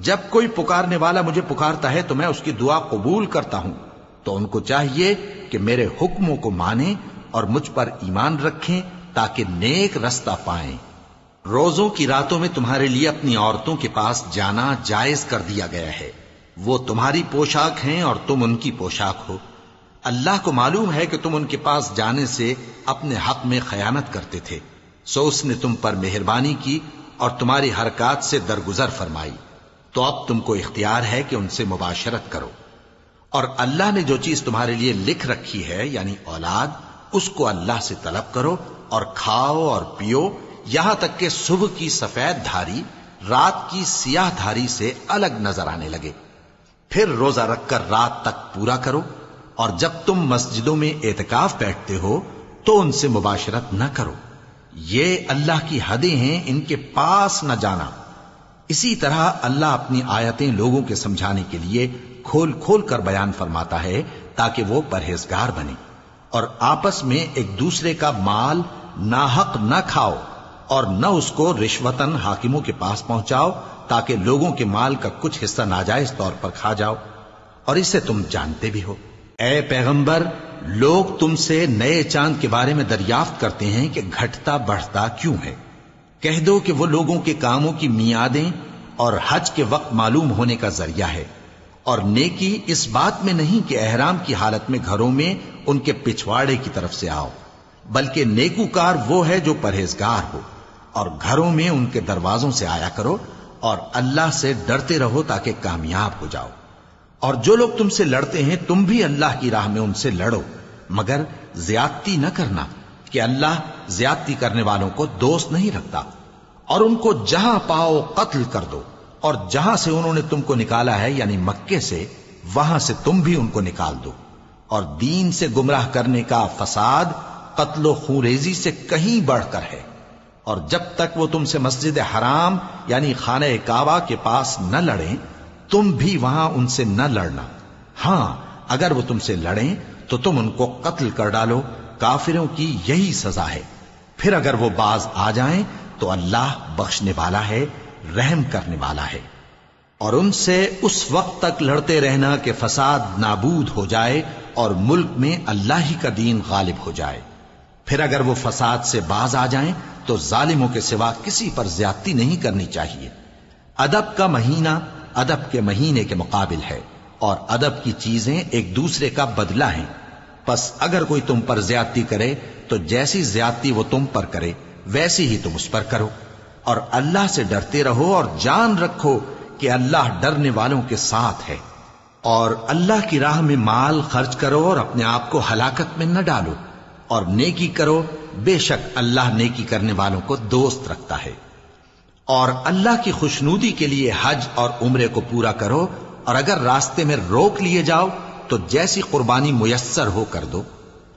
جب کوئی پکارنے والا مجھے پکارتا ہے تو میں اس کی دعا قبول کرتا ہوں، تو ان کو چاہیے کہ میرے حکموں کو مانیں اور مجھ پر ایمان رکھیں تاکہ نیک رستہ پائیں۔ روزوں کی راتوں میں تمہارے لیے اپنی عورتوں کے پاس جانا جائز کر دیا گیا ہے، وہ تمہاری پوشاک ہیں اور تم ان کی پوشاک ہو۔ اللہ کو معلوم ہے کہ تم ان کے پاس جانے سے اپنے حق میں خیانت کرتے تھے، سو اس نے تم پر مہربانی کی اور تمہاری حرکات سے درگزر فرمائی، تو اب تم کو اختیار ہے کہ ان سے مباشرت کرو۔ اور اللہ نے جو چیز تمہارے لیے لکھ رکھی ہے یعنی اولاد، اس کو اللہ سے طلب کرو اور کھاؤ اور پیو، یہاں تک کہ صبح کی سفید دھاری رات کی سیاہ دھاری سے الگ نظر آنے لگے۔ پھر روزہ رکھ کر رات تک پورا کرو، اور جب تم مسجدوں میں اعتکاف بیٹھتے ہو تو ان سے مباشرت نہ کرو، یہ اللہ کی حدیں ہیں، ان کے پاس نہ جانا۔ اسی طرح اللہ اپنی آیتیں لوگوں کے سمجھانے کے لیے کھول کھول کر بیان فرماتا ہے تاکہ وہ پرہیزگار بنے۔ اور آپس میں ایک دوسرے کا مال ناحق نہ کھاؤ، اور نہ اس کو رشوتاً حاکموں کے پاس پہنچاؤ تاکہ لوگوں کے مال کا کچھ حصہ ناجائز طور پر کھا جاؤ، اور اسے تم جانتے بھی ہو۔ اے پیغمبر، لوگ تم سے نئے چاند کے بارے میں دریافت کرتے ہیں کہ گھٹتا بڑھتا کیوں ہے؟ کہہ دو کہ وہ لوگوں کے کاموں کی میعادیں اور حج کے وقت معلوم ہونے کا ذریعہ ہے، اور نیکی اس بات میں نہیں کہ احرام کی حالت میں گھروں میں ان کے پچھواڑے کی طرف سے آؤ، بلکہ نیکوکار وہ ہے جو پرہیزگار ہو، اور گھروں میں ان کے دروازوں سے آیا کرو اور اللہ سے ڈرتے رہو تاکہ کامیاب ہو جاؤ۔ اور جو لوگ تم سے لڑتے ہیں تم بھی اللہ کی راہ میں ان سے لڑو، مگر زیادتی نہ کرنا کہ اللہ زیادتی کرنے والوں کو دوست نہیں رکھتا۔ اور ان کو جہاں پاؤ قتل کر دو، اور جہاں سے انہوں نے تم کو نکالا ہے یعنی مکے سے، وہاں سے تم بھی ان کو نکال دو۔ اور دین سے گمراہ کرنے کا فساد قتل و خونریزی سے کہیں بڑھ کر ہے۔ اور جب تک وہ تم سے مسجد حرام یعنی خانہ کعبہ کے پاس نہ لڑیں تم بھی وہاں ان سے نہ لڑنا۔ ہاں اگر وہ تم سے لڑیں تو تم ان کو قتل کر ڈالو، کافروں کی یہی سزا ہے۔ پھر اگر وہ باز آ جائیں تو اللہ بخشنے والا ہے، رحم کرنے والا ہے۔ اور ان سے اس وقت تک لڑتے رہنا کہ فساد نابود ہو جائے اور ملک میں اللہ ہی کا دین غالب ہو جائے۔ پھر اگر وہ فساد سے باز آ جائیں تو ظالموں کے سوا کسی پر زیادتی نہیں کرنی چاہیے۔ ادب کا مہینہ ادب کے مہینے کے مقابل ہے، اور ادب کی چیزیں ایک دوسرے کا بدلہ ہیں۔ پس اگر کوئی تم پر زیادتی کرے تو جیسی زیادتی وہ تم پر کرے ویسی ہی تم اس پر کرو، اور اللہ سے ڈرتے رہو اور جان رکھو کہ اللہ ڈرنے والوں کے ساتھ ہے۔ اور اللہ کی راہ میں مال خرچ کرو اور اپنے آپ کو ہلاکت میں نہ ڈالو، اور نیکی کرو، بے شک اللہ نیکی کرنے والوں کو دوست رکھتا ہے۔ اور اللہ کی خوشنودی کے لیے حج اور عمرے کو پورا کرو، اور اگر راستے میں روک لیے جاؤ تو جیسی قربانی میسر ہو کر دو،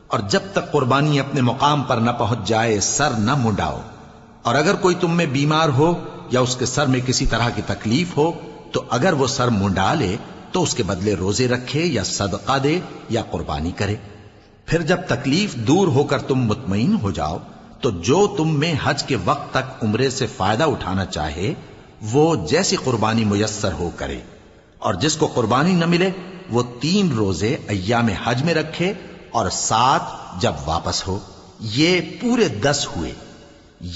اور جب تک قربانی اپنے مقام پر نہ پہنچ جائے سر نہ منڈاؤ۔ اور اگر کوئی تم میں بیمار ہو یا اس کے سر میں کسی طرح کی تکلیف ہو تو اگر وہ سر منڈا لے تو اس کے بدلے روزے رکھے یا صدقہ دے یا قربانی کرے۔ پھر جب تکلیف دور ہو کر تم مطمئن ہو جاؤ تو جو تم میں حج کے وقت تک عمرے سے فائدہ اٹھانا چاہے وہ جیسی قربانی میسر ہو کرے، اور جس کو قربانی نہ ملے وہ 3 روزے ایام حج میں رکھے اور 7 جب واپس ہو، یہ پورے 10 ہوئے۔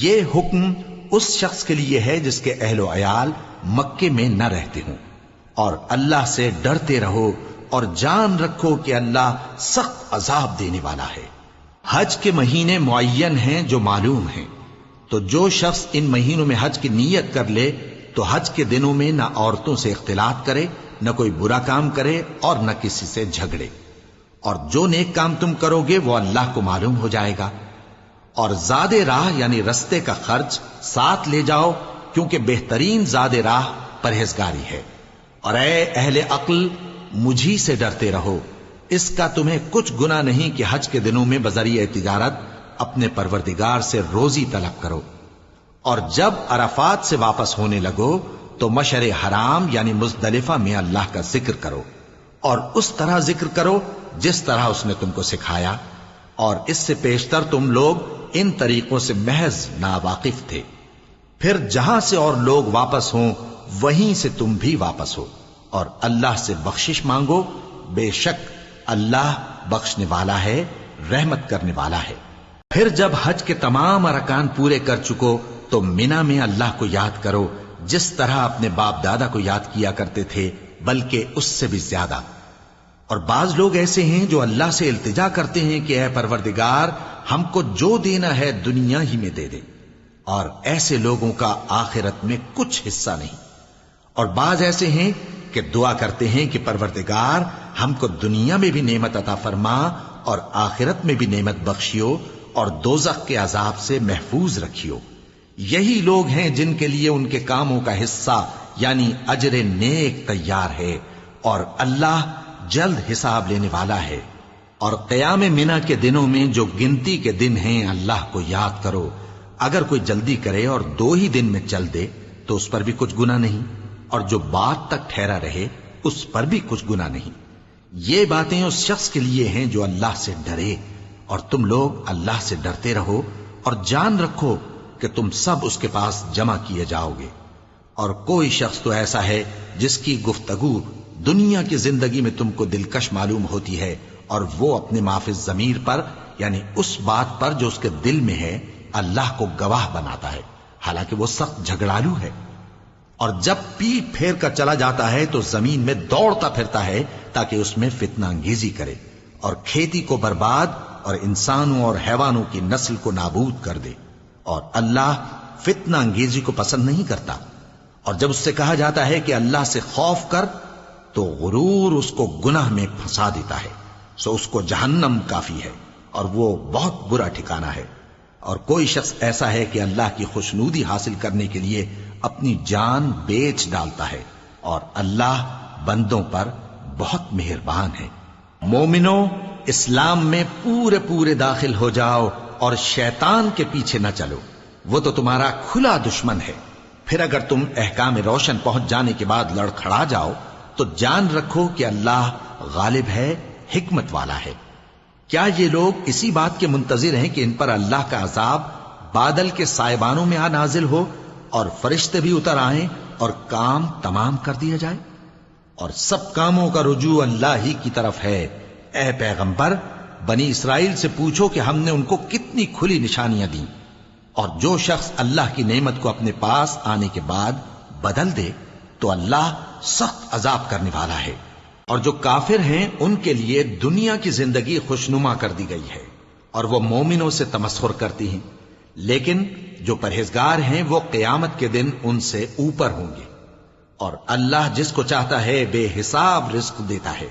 یہ حکم اس شخص کے لیے ہے جس کے اہل و عیال مکے میں نہ رہتے ہوں۔ اور اللہ سے ڈرتے رہو اور جان رکھو کہ اللہ سخت عذاب دینے والا ہے۔ حج کے مہینے معین ہیں جو معلوم ہیں، تو جو شخص ان مہینوں میں حج کی نیت کر لے تو حج کے دنوں میں نہ عورتوں سے اختلاط کرے، نہ کوئی برا کام کرے اور نہ کسی سے جھگڑے۔ اور جو نیک کام تم کرو گے وہ اللہ کو معلوم ہو جائے گا۔ اور زاد راہ یعنی رستے کا خرچ ساتھ لے جاؤ، کیونکہ بہترین زاد راہ پرہیزگاری ہے۔ اور اے اہل عقل، مجھی سے ڈرتے رہو، اس کا تمہیں کچھ گناہ نہیں کہ حج کے دنوں میں بذریعہ تجارت اپنے پروردگار سے روزی طلب کرو۔ اور جب عرفات سے واپس ہونے لگو تو مشعر حرام یعنی مزدلفہ میں اللہ کا ذکر کرو، اور اس طرح ذکر کرو جس طرح اس نے تم کو سکھایا، اور اس سے پیشتر تم لوگ ان طریقوں سے محض ناواقف تھے۔ پھر جہاں سے اور لوگ واپس ہوں وہیں سے تم بھی واپس ہو، اور اللہ سے بخشش مانگو، بے شک اللہ بخشنے والا ہے، رحمت کرنے والا ہے۔ پھر جب حج کے تمام ارکان پورے کر چکو تو مینا میں اللہ کو یاد کرو جس طرح اپنے باپ دادا کو یاد کیا کرتے تھے، بلکہ اس سے بھی زیادہ۔ اور بعض لوگ ایسے ہیں جو اللہ سے التجا کرتے ہیں کہ اے پروردگار ہم کو جو دینا ہے دنیا ہی میں دے دے، اور ایسے لوگوں کا آخرت میں کچھ حصہ نہیں۔ اور بعض ایسے ہیں کہ دعا کرتے ہیں کہ پروردگار ہم کو دنیا میں بھی نعمت عطا فرما اور آخرت میں بھی نعمت بخشیو اور دوزخ کے عذاب سے محفوظ رکھیو۔ یہی لوگ ہیں جن کے لیے ان کے کاموں کا حصہ یعنی اجر نیک تیار ہے، اور اللہ جلد حساب لینے والا ہے۔ اور قیام منا کے دنوں میں جو گنتی کے دن ہیں اللہ کو یاد کرو۔ اگر کوئی جلدی کرے اور 2 ہی دن میں چل دے تو اس پر بھی کچھ گناہ نہیں، اور جو بات تک ٹھہرا رہے اس پر بھی کچھ گناہ نہیں۔ یہ باتیں اس شخص کے لیے ہیں جو اللہ سے ڈرے، اور تم لوگ اللہ سے ڈرتے رہو اور جان رکھو کہ تم سب اس کے پاس جمع کیے جاؤ گے۔ اور کوئی شخص تو ایسا ہے جس کی گفتگو دنیا کی زندگی میں تم کو دلکش معلوم ہوتی ہے اور وہ اپنے معافی ضمیر پر یعنی اس بات پر جو اس کے دل میں ہے اللہ کو گواہ بناتا ہے، حالانکہ وہ سخت جھگڑالو ہے۔ اور جب پیٹ پھیر کر چلا جاتا ہے تو زمین میں دوڑتا پھرتا ہے تاکہ اس میں فتنہ انگیزی کرے اور کھیتی کو برباد اور انسانوں اور حیوانوں کی نسل کو نابود کر دے، اور اللہ فتنہ انگیزی کو پسند نہیں کرتا۔ اور جب اس سے کہا جاتا ہے کہ اللہ سے خوف کر تو غرور اس کو گناہ میں پھنسا دیتا ہے، سو اس کو جہنم کافی ہے اور وہ بہت برا ٹھکانہ ہے۔ اور کوئی شخص ایسا ہے کہ اللہ کی خوشنودی حاصل کرنے کے لیے اپنی جان بیچ ڈالتا ہے، اور اللہ بندوں پر بہت مہربان ہے۔ مومنو، اسلام میں پورے پورے داخل ہو جاؤ اور شیطان کے پیچھے نہ چلو، وہ تو تمہارا کھلا دشمن ہے۔ پھر اگر تم احکام روشن پہنچ جانے کے بعد لڑکھڑا جاؤ تو جان رکھو کہ اللہ غالب ہے، حکمت والا ہے۔ کیا یہ لوگ اسی بات کے منتظر ہیں کہ ان پر اللہ کا عذاب بادل کے سائبانوں میں آ نازل ہو اور فرشتے بھی اتر آئیں اور کام تمام کر دیا جائے؟ اور سب کاموں کا رجوع اللہ ہی کی طرف ہے۔ اے پیغمبر، بنی اسرائیل سے پوچھو کہ ہم نے ان کو کتنی کھلی نشانیاں دیں، اور جو شخص اللہ کی نعمت کو اپنے پاس آنے کے بعد بدل دے تو اللہ سخت عذاب کرنے والا ہے۔ اور جو کافر ہیں ان کے لیے دنیا کی زندگی خوشنما کر دی گئی ہے اور وہ مومنوں سے تمسخر کرتی ہیں، لیکن جو پرہیزگار ہیں وہ قیامت کے دن ان سے اوپر ہوں گے۔ اور اللہ جس کو چاہتا ہے بے حساب رزق دیتا ہے۔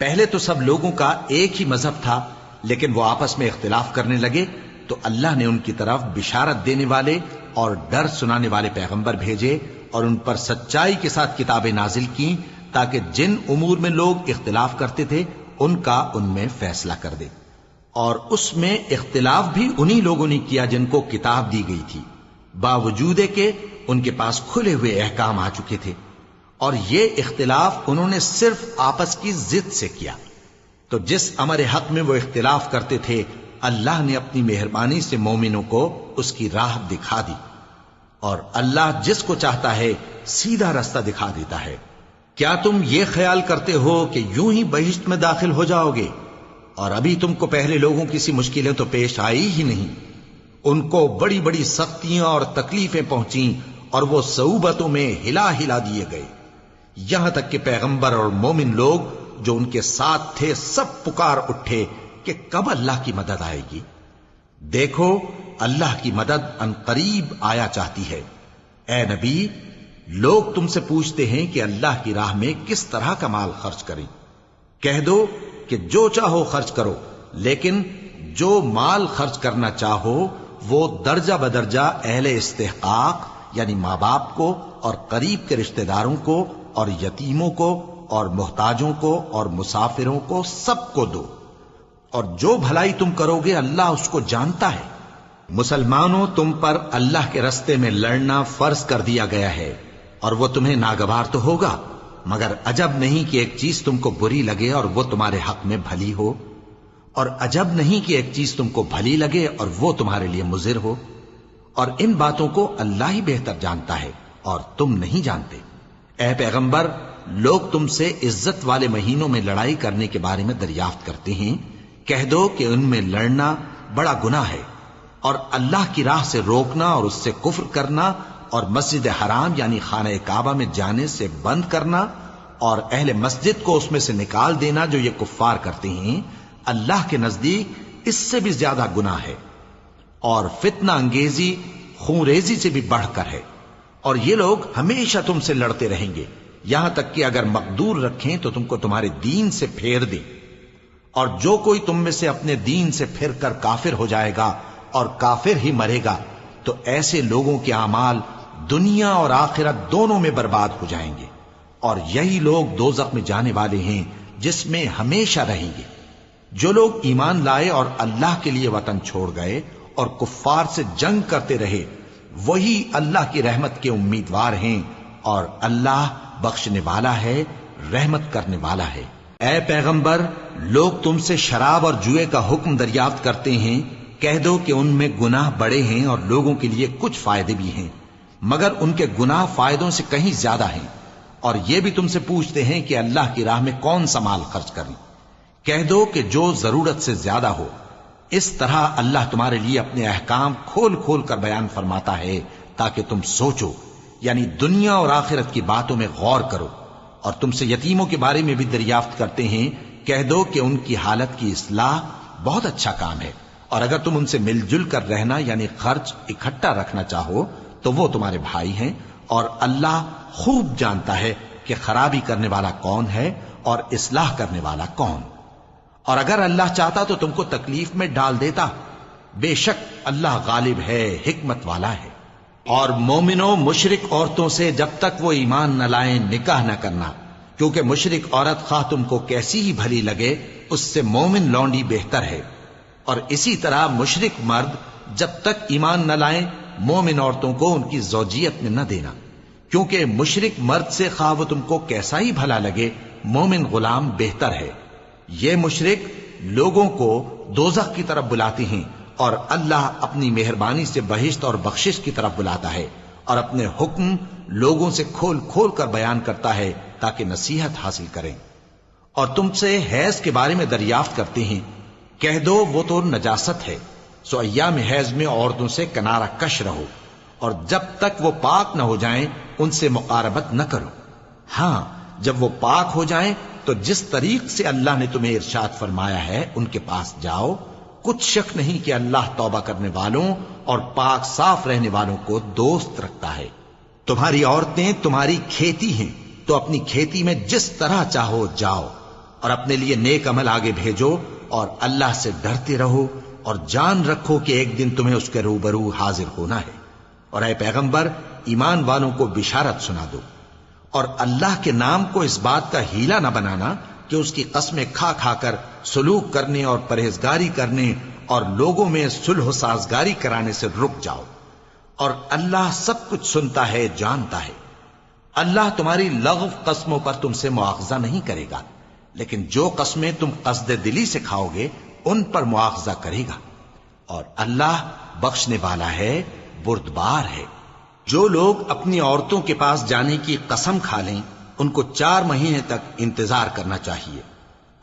پہلے تو سب لوگوں کا ایک ہی مذہب تھا، لیکن وہ آپس میں اختلاف کرنے لگے تو اللہ نے ان کی طرف بشارت دینے والے اور ڈر سنانے والے پیغمبر بھیجے اور ان پر سچائی کے ساتھ کتابیں نازل کی تاکہ جن امور میں لوگ اختلاف کرتے تھے ان کا ان میں فیصلہ کر دے۔ اور اس میں اختلاف بھی انہی لوگوں نے کیا جن کو کتاب دی گئی تھی، باوجود کہ ان کے پاس کھلے ہوئے احکام آ چکے تھے، اور یہ اختلاف انہوں نے صرف آپس کی ضد سے کیا۔ تو جس امر حق میں وہ اختلاف کرتے تھے اللہ نے اپنی مہربانی سے مومنوں کو اس کی راہ دکھا دی، اور اللہ جس کو چاہتا ہے سیدھا رستہ دکھا دیتا ہے۔ کیا تم یہ خیال کرتے ہو کہ یوں ہی بہشت میں داخل ہو جاؤ گے، اور ابھی تم کو پہلے لوگوں کی سی مشکلیں تو پیش آئی ہی نہیں؟ ان کو بڑی بڑی سختیاں اور تکلیفیں پہنچیں اور وہ صعوبتوں میں ہلا ہلا دیے گئے، یہاں تک کہ پیغمبر اور مومن لوگ جو ان کے ساتھ تھے سب پکار اٹھے کہ کب اللہ کی مدد آئے گی۔ دیکھو اللہ کی مدد ان قریب آیا چاہتی ہے۔ اے نبی، لوگ تم سے پوچھتے ہیں کہ اللہ کی راہ میں کس طرح کا مال خرچ کریں۔ کہہ دو کہ جو چاہو خرچ کرو، لیکن جو مال خرچ کرنا چاہو وہ درجہ بدرجہ اہل استحقاق یعنی ماں باپ کو اور قریب کے رشتہ داروں کو اور یتیموں کو اور محتاجوں کو اور مسافروں کو سب کو دو، اور جو بھلائی تم کرو گے اللہ اس کو جانتا ہے۔ مسلمانوں، تم پر اللہ کے رستے میں لڑنا فرض کر دیا گیا ہے، اور وہ تمہیں ناگوار تو ہوگا، مگر عجب نہیں کہ ایک چیز تم کو بری لگے اور وہ تمہارے حق میں بھلی ہو، اور عجب نہیں کہ ایک چیز تم کو بھلی لگے اور وہ تمہارے لیے مضر ہو، اور ان باتوں کو اللہ ہی بہتر جانتا ہے اور تم نہیں جانتے۔ اے پیغمبر، لوگ تم سے عزت والے مہینوں میں لڑائی کرنے کے بارے میں دریافت کرتے ہیں، کہہ دو کہ ان میں لڑنا بڑا گناہ ہے، اور اللہ کی راہ سے روکنا اور اس سے کفر کرنا اور مسجد حرام یعنی خانہ کعبہ میں جانے سے بند کرنا اور اہل مسجد کو اس میں سے نکال دینا جو یہ کفار کرتے ہیں، اللہ کے نزدیک اس سے بھی زیادہ گناہ ہے، اور فتنہ انگیزی خون ریزی سے بھی بڑھ کر ہے۔ اور یہ لوگ ہمیشہ تم سے لڑتے رہیں گے، یہاں تک کہ اگر مقدور رکھیں تو تم کو تمہارے دین سے پھیر دیں، اور جو کوئی تم میں سے اپنے دین سے پھر کر کافر ہو جائے گا اور کافر ہی مرے گا تو ایسے لوگوں کے اعمال دنیا اور آخرت دونوں میں برباد ہو جائیں گے، اور یہی لوگ دوزخ میں جانے والے ہیں جس میں ہمیشہ رہیں گے۔ جو لوگ ایمان لائے اور اللہ کے لیے وطن چھوڑ گئے اور کفار سے جنگ کرتے رہے وہی اللہ کی رحمت کے امیدوار ہیں، اور اللہ بخشنے والا ہے، رحمت کرنے والا ہے۔ اے پیغمبر، لوگ تم سے شراب اور جوئے کا حکم دریافت کرتے ہیں، کہہ دو کہ ان میں گناہ بڑے ہیں اور لوگوں کے لیے کچھ فائدے بھی ہیں، مگر ان کے گناہ فائدوں سے کہیں زیادہ ہیں۔ اور یہ بھی تم سے پوچھتے ہیں کہ اللہ کی راہ میں کون سا مال خرچ کریں۔ کہہ دو کہ جو ضرورت سے زیادہ ہو. اس طرح اللہ تمہارے لیے اپنے احکام کھول کھول کر بیان فرماتا ہے تاکہ تم سوچو، یعنی دنیا اور آخرت کی باتوں میں غور کرو. اور تم سے یتیموں کے بارے میں بھی دریافت کرتے ہیں، کہہ دو کہ ان کی حالت کی اصلاح بہت اچھا کام ہے، اور اگر تم ان سے مل جل کر رہنا یعنی خرچ اکٹھا رکھنا چاہو تو وہ تمہارے بھائی ہیں، اور اللہ خوب جانتا ہے کہ خرابی کرنے والا کون ہے اور اصلاح کرنے والا کون. اور اگر اللہ چاہتا تو تم کو تکلیف میں ڈال دیتا، بے شک اللہ غالب ہے، حکمت والا ہے. اور مومنوں مشرک عورتوں سے جب تک وہ ایمان نہ لائیں نکاح نہ کرنا، کیونکہ مشرک عورت خواہ تم کو کیسی ہی بھلی لگے اس سے مومن لونڈی بہتر ہے. اور اسی طرح مشرک مرد جب تک ایمان نہ لائیں مومن عورتوں کو ان کی زوجیت میں نہ دینا، کیونکہ مشرک مرد سے خواہ وہ تم کو کیسا ہی بھلا لگے مومن غلام بہتر ہے. یہ مشرک لوگوں کو دوزخ کی طرف بلاتے ہیں، اور اللہ اپنی مہربانی سے بہشت اور بخشش کی طرف بلاتا ہے، اور اپنے حکم لوگوں سے کھول کھول کر بیان کرتا ہے تاکہ نصیحت حاصل کریں. اور تم سے حیض کے بارے میں دریافت کرتے ہیں، کہہ دو وہ تو نجاست ہے، سو ایام حیض میں عورتوں سے کنارہ کش رہو، اور جب تک وہ پاک نہ ہو جائیں ان سے مقاربت نہ کرو. ہاں جب وہ پاک ہو جائیں تو جس طریق سے اللہ نے تمہیں ارشاد فرمایا ہے ان کے پاس جاؤ. کچھ شک نہیں کہ اللہ توبہ کرنے والوں اور پاک صاف رہنے والوں کو دوست رکھتا ہے. تمہاری عورتیں تمہاری کھیتی ہیں، تو اپنی کھیتی میں جس طرح چاہو جاؤ، اور اپنے لیے نیک عمل آگے بھیجو، اور اللہ سے ڈرتے رہو، اور جان رکھو کہ ایک دن تمہیں اس کے روبرو حاضر ہونا ہے. اور اے پیغمبر ایمان والوں کو بشارت سنا دو، اور اللہ کے نام کو اس بات کا ہیلا نہ بنانا کہ اس کی قسمیں کھا کھا کر سلوک کرنے اور پرہیزگاری کرنے اور لوگوں میں صلح و سازگاری کرانے سے رک جاؤ. اور اللہ سب کچھ سنتا ہے، جانتا ہے. اللہ تمہاری لغو قسموں پر تم سے مواخذہ نہیں کرے گا، لیکن جو قسمیں تم قصد دلی سے کھاؤ گے ان پر مواخذہ کرے گا. اور اللہ بخشنے والا ہے، بردبار ہے. جو لوگ اپنی عورتوں کے پاس جانے کی قسم کھا لیں ان کو 4 مہینے تک انتظار کرنا چاہیے.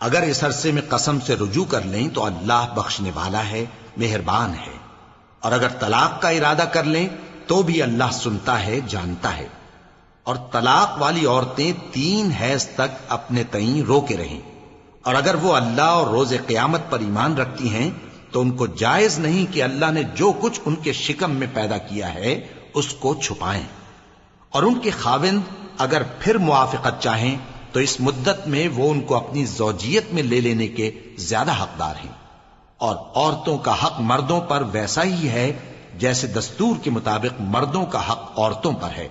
اگر اس عرصے میں قسم سے رجوع کر لیں تو اللہ بخشنے والا ہے، مہربان ہے. اور اگر طلاق کا ارادہ کر لیں تو بھی اللہ سنتا ہے، جانتا ہے. اور طلاق والی عورتیں 3 حیض تک اپنے تئیں روکے رہیں، اور اگر وہ اللہ اور روز قیامت پر ایمان رکھتی ہیں تو ان کو جائز نہیں کہ اللہ نے جو کچھ ان کے شکم میں پیدا کیا ہے اس کو چھپائیں. اور ان کے خاوند اگر پھر موافقت چاہیں تو اس مدت میں وہ ان کو اپنی زوجیت میں لے لینے کے زیادہ حقدار ہیں. اور عورتوں کا حق مردوں پر ویسا ہی ہے جیسے دستور کے مطابق مردوں کا حق عورتوں پر ہے.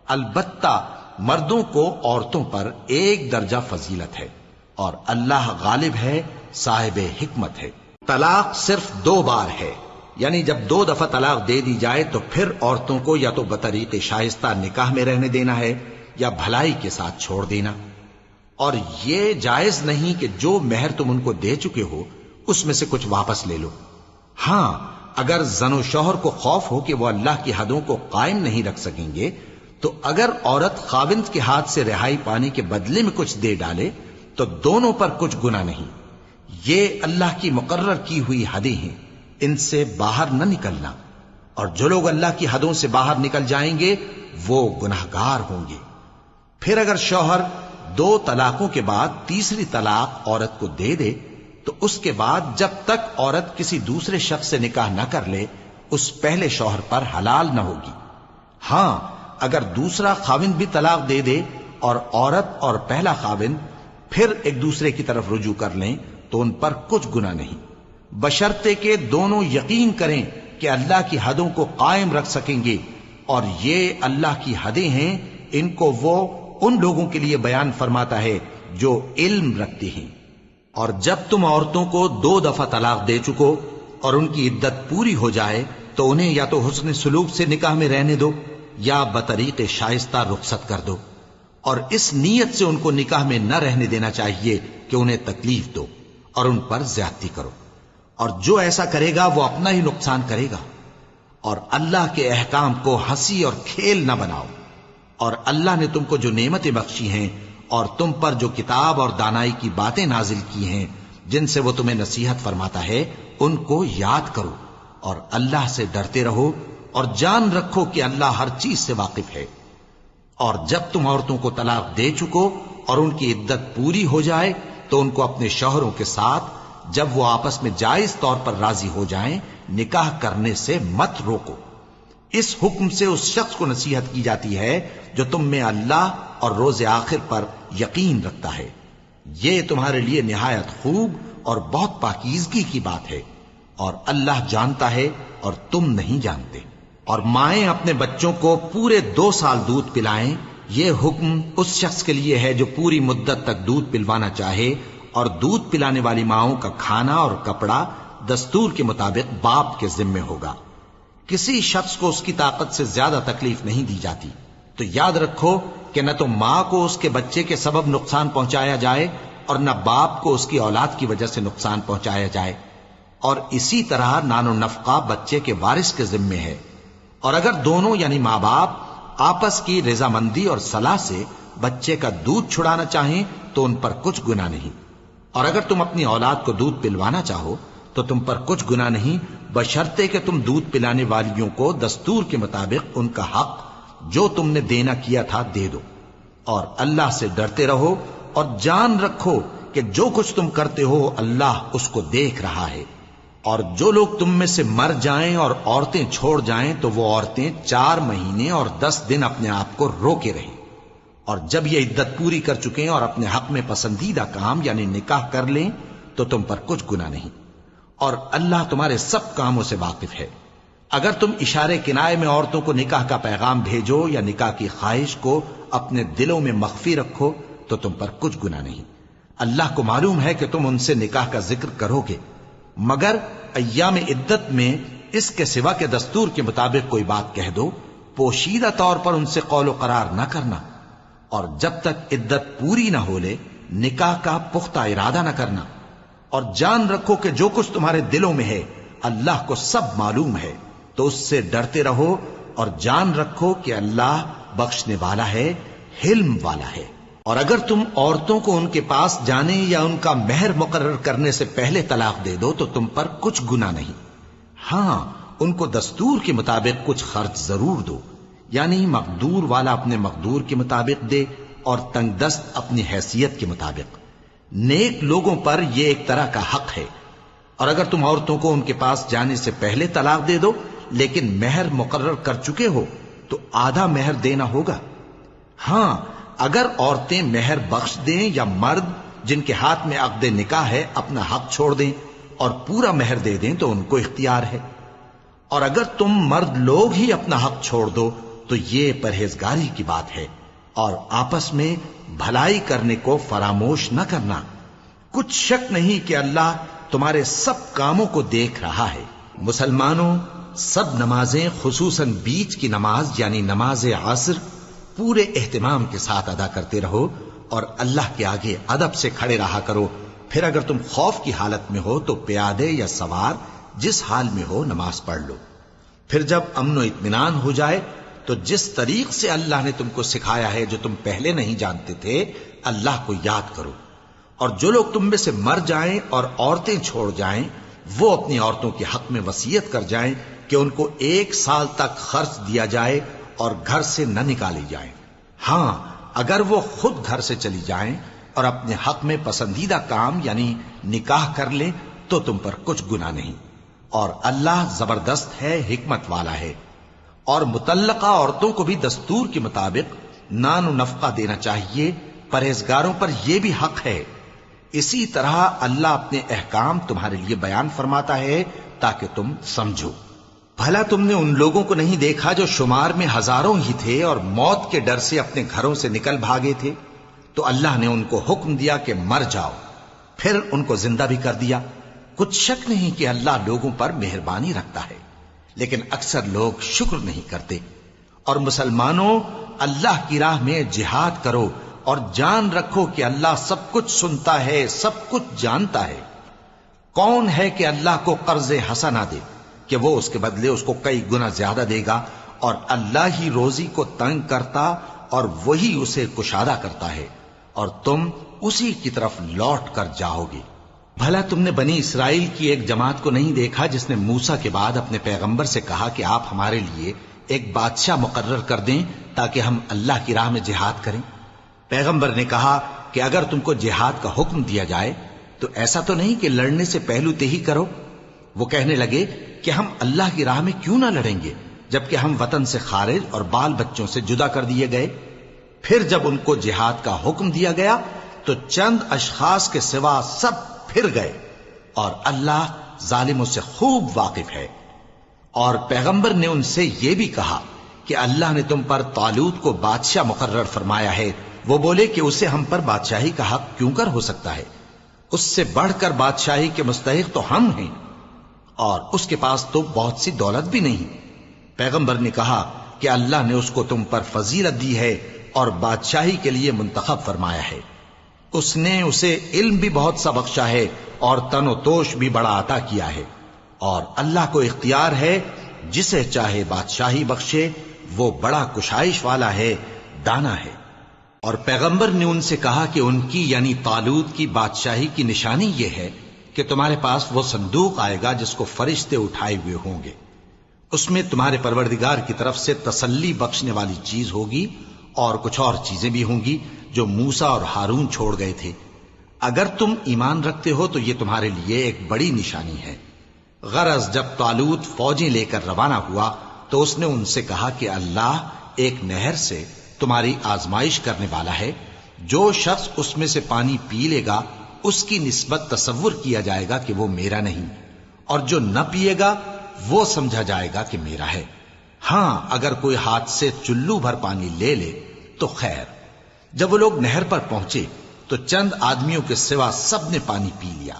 البتہ مردوں کو عورتوں پر 1 درجہ فضیلت ہے، اور اللہ غالب ہے، صاحب حکمت ہے. طلاق صرف 2 بار ہے، یعنی جب 2 دفعہ طلاق دے دی جائے تو پھر عورتوں کو یا تو بطریق شائستہ نکاح میں رہنے دینا ہے یا بھلائی کے ساتھ چھوڑ دینا. اور یہ جائز نہیں کہ جو مہر تم ان کو دے چکے ہو اس میں سے کچھ واپس لے لو. ہاں اگر زن و شوہر کو خوف ہو کہ وہ اللہ کی حدوں کو قائم نہیں رکھ سکیں گے تو اگر عورت خاوند کے ہاتھ سے رہائی پانے کے بدلے میں کچھ دے ڈالے تو دونوں پر کچھ گناہ نہیں. یہ اللہ کی مقرر کی ہوئی حدیں ہیں، ان سے باہر نہ نکلنا. اور جو لوگ اللہ کی حدوں سے باہر نکل جائیں گے وہ گناہگار ہوں گے. پھر اگر شوہر 2 طلاقوں کے بعد تیسری طلاق عورت کو دے دے تو اس کے بعد جب تک عورت کسی دوسرے شخص سے نکاح نہ کر لے اس پہلے شوہر پر حلال نہ ہوگی. ہاں اگر دوسرا خاوند بھی طلاق دے دے اور عورت اور پہلا خاوند پھر ایک دوسرے کی طرف رجوع کر لیں تو ان پر کچھ گناہ نہیں، بشرطے کہ دونوں یقین کریں کہ اللہ کی حدوں کو قائم رکھ سکیں گے. اور یہ اللہ کی حدیں ہیں، ان کو وہ ان لوگوں کے لیے بیان فرماتا ہے جو علم رکھتے ہیں. اور جب تم عورتوں کو 2 دفعہ طلاق دے چکو اور ان کی عدت پوری ہو جائے تو انہیں یا تو حسن سلوک سے نکاح میں رہنے دو یا بطریق شائستہ رخصت کر دو. اور اس نیت سے ان کو نکاح میں نہ رہنے دینا چاہیے کہ انہیں تکلیف دو اور ان پر زیادتی کرو. اور جو ایسا کرے گا وہ اپنا ہی نقصان کرے گا. اور اللہ کے احکام کو ہنسی اور کھیل نہ بناؤ. اور اللہ نے تم کو جو نعمتیں بخشی ہیں اور تم پر جو کتاب اور دانائی کی باتیں نازل کی ہیں جن سے وہ تمہیں نصیحت فرماتا ہے ان کو یاد کرو، اور اللہ سے ڈرتے رہو، اور جان رکھو کہ اللہ ہر چیز سے واقف ہے۔ اور جب تم عورتوں کو طلاق دے چکو اور ان کی عدت پوری ہو جائے تو ان کو اپنے شوہروں کے ساتھ جب وہ آپس میں جائز طور پر راضی ہو جائیں نکاح کرنے سے مت روکو۔ اس حکم سے اس شخص کو نصیحت کی جاتی ہے جو تم میں اللہ اور روز آخر پر یقین رکھتا ہے۔ یہ تمہارے لیے نہایت خوب اور بہت پاکیزگی کی بات ہے، اور اللہ جانتا ہے اور تم نہیں جانتے۔ اور مائیں اپنے بچوں کو پورے 2 سال دودھ پلائیں، یہ حکم اس شخص کے لیے ہے جو پوری مدت تک دودھ پلوانا چاہے، اور دودھ پلانے والی ماؤں کا کھانا اور کپڑا دستور کے مطابق باپ کے ذمے ہوگا۔ کسی شخص کو اس کی طاقت سے زیادہ تکلیف نہیں دی جاتی، تو یاد رکھو کہ نہ تو ماں کو اس کے بچے کے سبب نقصان پہنچایا جائے اور نہ باپ کو اس کی اولاد کی وجہ سے نقصان پہنچایا جائے، اور اسی طرح نان و نفقہ بچے کے وارث کے ذمے ہے۔ اور اگر دونوں یعنی ماں باپ آپس کی رضامندی اور صلاح سے بچے کا دودھ چھڑانا چاہیں تو ان پر کچھ گناہ نہیں، اور اگر تم اپنی اولاد کو دودھ پلوانا چاہو تو تم پر کچھ گناہ نہیں، بشرطے کہ تم دودھ پلانے والیوں کو دستور کے مطابق ان کا حق جو تم نے دینا کیا تھا دے دو۔ اور اللہ سے ڈرتے رہو اور جان رکھو کہ جو کچھ تم کرتے ہو اللہ اس کو دیکھ رہا ہے۔ اور جو لوگ تم میں سے مر جائیں اور عورتیں چھوڑ جائیں تو وہ عورتیں 4 مہینے اور 10 دن اپنے آپ کو روکے رہیں، اور جب یہ عدت پوری کر چکیں اور اپنے حق میں پسندیدہ کام یعنی نکاح کر لیں تو تم پر کچھ گناہ نہیں، اور اللہ تمہارے سب کاموں سے واقف ہے۔ اگر تم اشارے کنائے میں عورتوں کو نکاح کا پیغام بھیجو یا نکاح کی خواہش کو اپنے دلوں میں مخفی رکھو تو تم پر کچھ گناہ نہیں۔ اللہ کو معلوم ہے کہ تم ان سے نکاح کا ذکر کرو گے، مگر ایام عدت میں اس کے سوا کے دستور کے مطابق کوئی بات کہہ دو، پوشیدہ طور پر ان سے قول و قرار نہ کرنا، اور جب تک عدت پوری نہ ہو لے نکاح کا پختہ ارادہ نہ کرنا۔ اور جان رکھو کہ جو کچھ تمہارے دلوں میں ہے اللہ کو سب معلوم ہے، تو اس سے ڈرتے رہو اور جان رکھو کہ اللہ بخشنے والا ہے، حلم والا ہے۔ اور اگر تم عورتوں کو ان کے پاس جانے یا ان کا مہر مقرر کرنے سے پہلے طلاق دے دو تو تم پر کچھ گناہ نہیں، ہاں ان کو دستور کے مطابق کچھ خرچ ضرور دو، یعنی مقدور والا اپنے مقدور کے مطابق دے اور تنگ دست اپنی حیثیت کے مطابق۔ نیک لوگوں پر یہ ایک طرح کا حق ہے۔ اور اگر تم عورتوں کو ان کے پاس جانے سے پہلے طلاق دے دو لیکن مہر مقرر کر چکے ہو تو آدھا مہر دینا ہوگا۔ ہاں اگر عورتیں مہر بخش دیں یا مرد جن کے ہاتھ میں عقد نکاح ہے اپنا حق چھوڑ دیں اور پورا مہر دے دیں تو ان کو اختیار ہے۔ اور اگر تم مرد لوگ ہی اپنا حق چھوڑ دو تو یہ پرہیزگاری کی بات ہے، اور آپس میں بھلائی کرنے کو فراموش نہ کرنا۔ کچھ شک نہیں کہ اللہ تمہارے سب کاموں کو دیکھ رہا ہے۔ مسلمانوں، سب نمازیں خصوصاً بیچ کی نماز یعنی نماز عصر پورے اہتمام کے ساتھ ادا کرتے رہو اور اللہ کے آگے ادب سے کھڑے رہا کرو۔ پھر اگر تم خوف کی حالت میں ہو تو پیادے یا سوار جس حال میں ہو نماز پڑھ لو۔ پھر جب امن و اطمینان ہو جائے تو جس طریق سے اللہ نے تم کو سکھایا ہے جو تم پہلے نہیں جانتے تھے اللہ کو یاد کرو۔ اور جو لوگ تم میں سے مر جائیں اور عورتیں چھوڑ جائیں وہ اپنی عورتوں کے حق میں وصیت کر جائیں کہ ان کو 1 سال تک خرچ دیا جائے اور گھر سے نہ نکالی جائیں۔ ہاں اگر وہ خود گھر سے چلی جائیں اور اپنے حق میں پسندیدہ کام یعنی نکاح کر لیں تو تم پر کچھ گناہ نہیں، اور اللہ زبردست ہے، حکمت والا ہے۔ اور مطلقہ عورتوں کو بھی دستور کے مطابق نان و نفقہ دینا چاہیے، پرہیزگاروں پر یہ بھی حق ہے۔ اسی طرح اللہ اپنے احکام تمہارے لیے بیان فرماتا ہے تاکہ تم سمجھو۔ بھلا تم نے ان لوگوں کو نہیں دیکھا جو شمار میں ہزاروں ہی تھے اور موت کے ڈر سے اپنے گھروں سے نکل بھاگے تھے؟ تو اللہ نے ان کو حکم دیا کہ مر جاؤ، پھر ان کو زندہ بھی کر دیا۔ کچھ شک نہیں کہ اللہ لوگوں پر مہربانی رکھتا ہے، لیکن اکثر لوگ شکر نہیں کرتے۔ اور مسلمانوں، اللہ کی راہ میں جہاد کرو اور جان رکھو کہ اللہ سب کچھ سنتا ہے، سب کچھ جانتا ہے۔ کون ہے کہ اللہ کو قرض حسنہ دے کہ وہ اس کے بدلے اس کو کئی گنا زیادہ دے گا؟ اور اللہ ہی روزی کو تنگ کرتا اور وہی اسے کشادہ کرتا ہے، اور تم اسی کی طرف لوٹ کر جاؤ گے۔ بھلا تم نے بنی اسرائیل کی ایک جماعت کو نہیں دیکھا جس نے موسیٰ کے بعد اپنے پیغمبر سے کہا کہ آپ ہمارے لیے ایک بادشاہ مقرر کر دیں تاکہ ہم اللہ کی راہ میں جہاد کریں؟ پیغمبر نے کہا کہ اگر تم کو جہاد کا حکم دیا جائے تو ایسا تو نہیں کہ لڑنے سے پہلو تہی کرو۔ وہ کہنے لگے کہ ہم اللہ کی راہ میں کیوں نہ لڑیں گے جبکہ ہم وطن سے خارج اور بال بچوں سے جدا کر دیے گئے۔ پھر جب ان کو جہاد کا حکم دیا گیا تو چند اشخاص کے سوا سب پھر گئے، اور اللہ ظالموں سے خوب واقف ہے۔ اور پیغمبر نے ان سے یہ بھی کہا کہ اللہ نے تم پر طالوت کو بادشاہ مقرر فرمایا ہے۔ وہ بولے کہ اسے ہم پر بادشاہی کا حق کیوں کر ہو سکتا ہے؟ اس سے بڑھ کر بادشاہی کے مستحق تو ہم ہیں، اور اس کے پاس تو بہت سی دولت بھی نہیں۔ پیغمبر نے کہا کہ اللہ نے اس کو تم پر فضیلت دی ہے اور بادشاہی کے لیے منتخب فرمایا ہے۔ اس نے اسے علم بھی بہت سا بخشا ہے اور تن و توش بھی بڑا عطا کیا ہے، اور اللہ کو اختیار ہے جسے چاہے بادشاہی بخشے، وہ بڑا کشائش والا ہے، دانا ہے۔ اور پیغمبر نے ان سے کہا کہ ان کی یعنی طالوت کی بادشاہی کی نشانی یہ ہے کہ تمہارے پاس وہ صندوق آئے گا جس کو فرشتے اٹھائے ہوئے ہوں گے۔ اس میں تمہارے پروردگار کی طرف سے تسلی بخشنے والی چیز ہوگی اور کچھ اور چیزیں بھی ہوں گی جو موسیٰ اور ہارون چھوڑ گئے تھے۔ اگر تم ایمان رکھتے ہو تو یہ تمہارے لیے ایک بڑی نشانی ہے۔ غرض جب طالوت فوجیں لے کر روانہ ہوا تو اس نے ان سے کہا کہ اللہ ایک نہر سے تمہاری آزمائش کرنے والا ہے، جو شخص اس میں سے پانی پی لے گا اس کی نسبت تصور کیا جائے گا کہ وہ میرا نہیں، اور جو نہ پیے گا وہ سمجھا جائے گا کہ میرا ہے۔ ہاں اگر کوئی ہاتھ سے چلو بھر پانی لے لے تو خیر۔ جب وہ لوگ نہر پر پہنچے تو چند آدمیوں کے سوا سب نے پانی پی لیا۔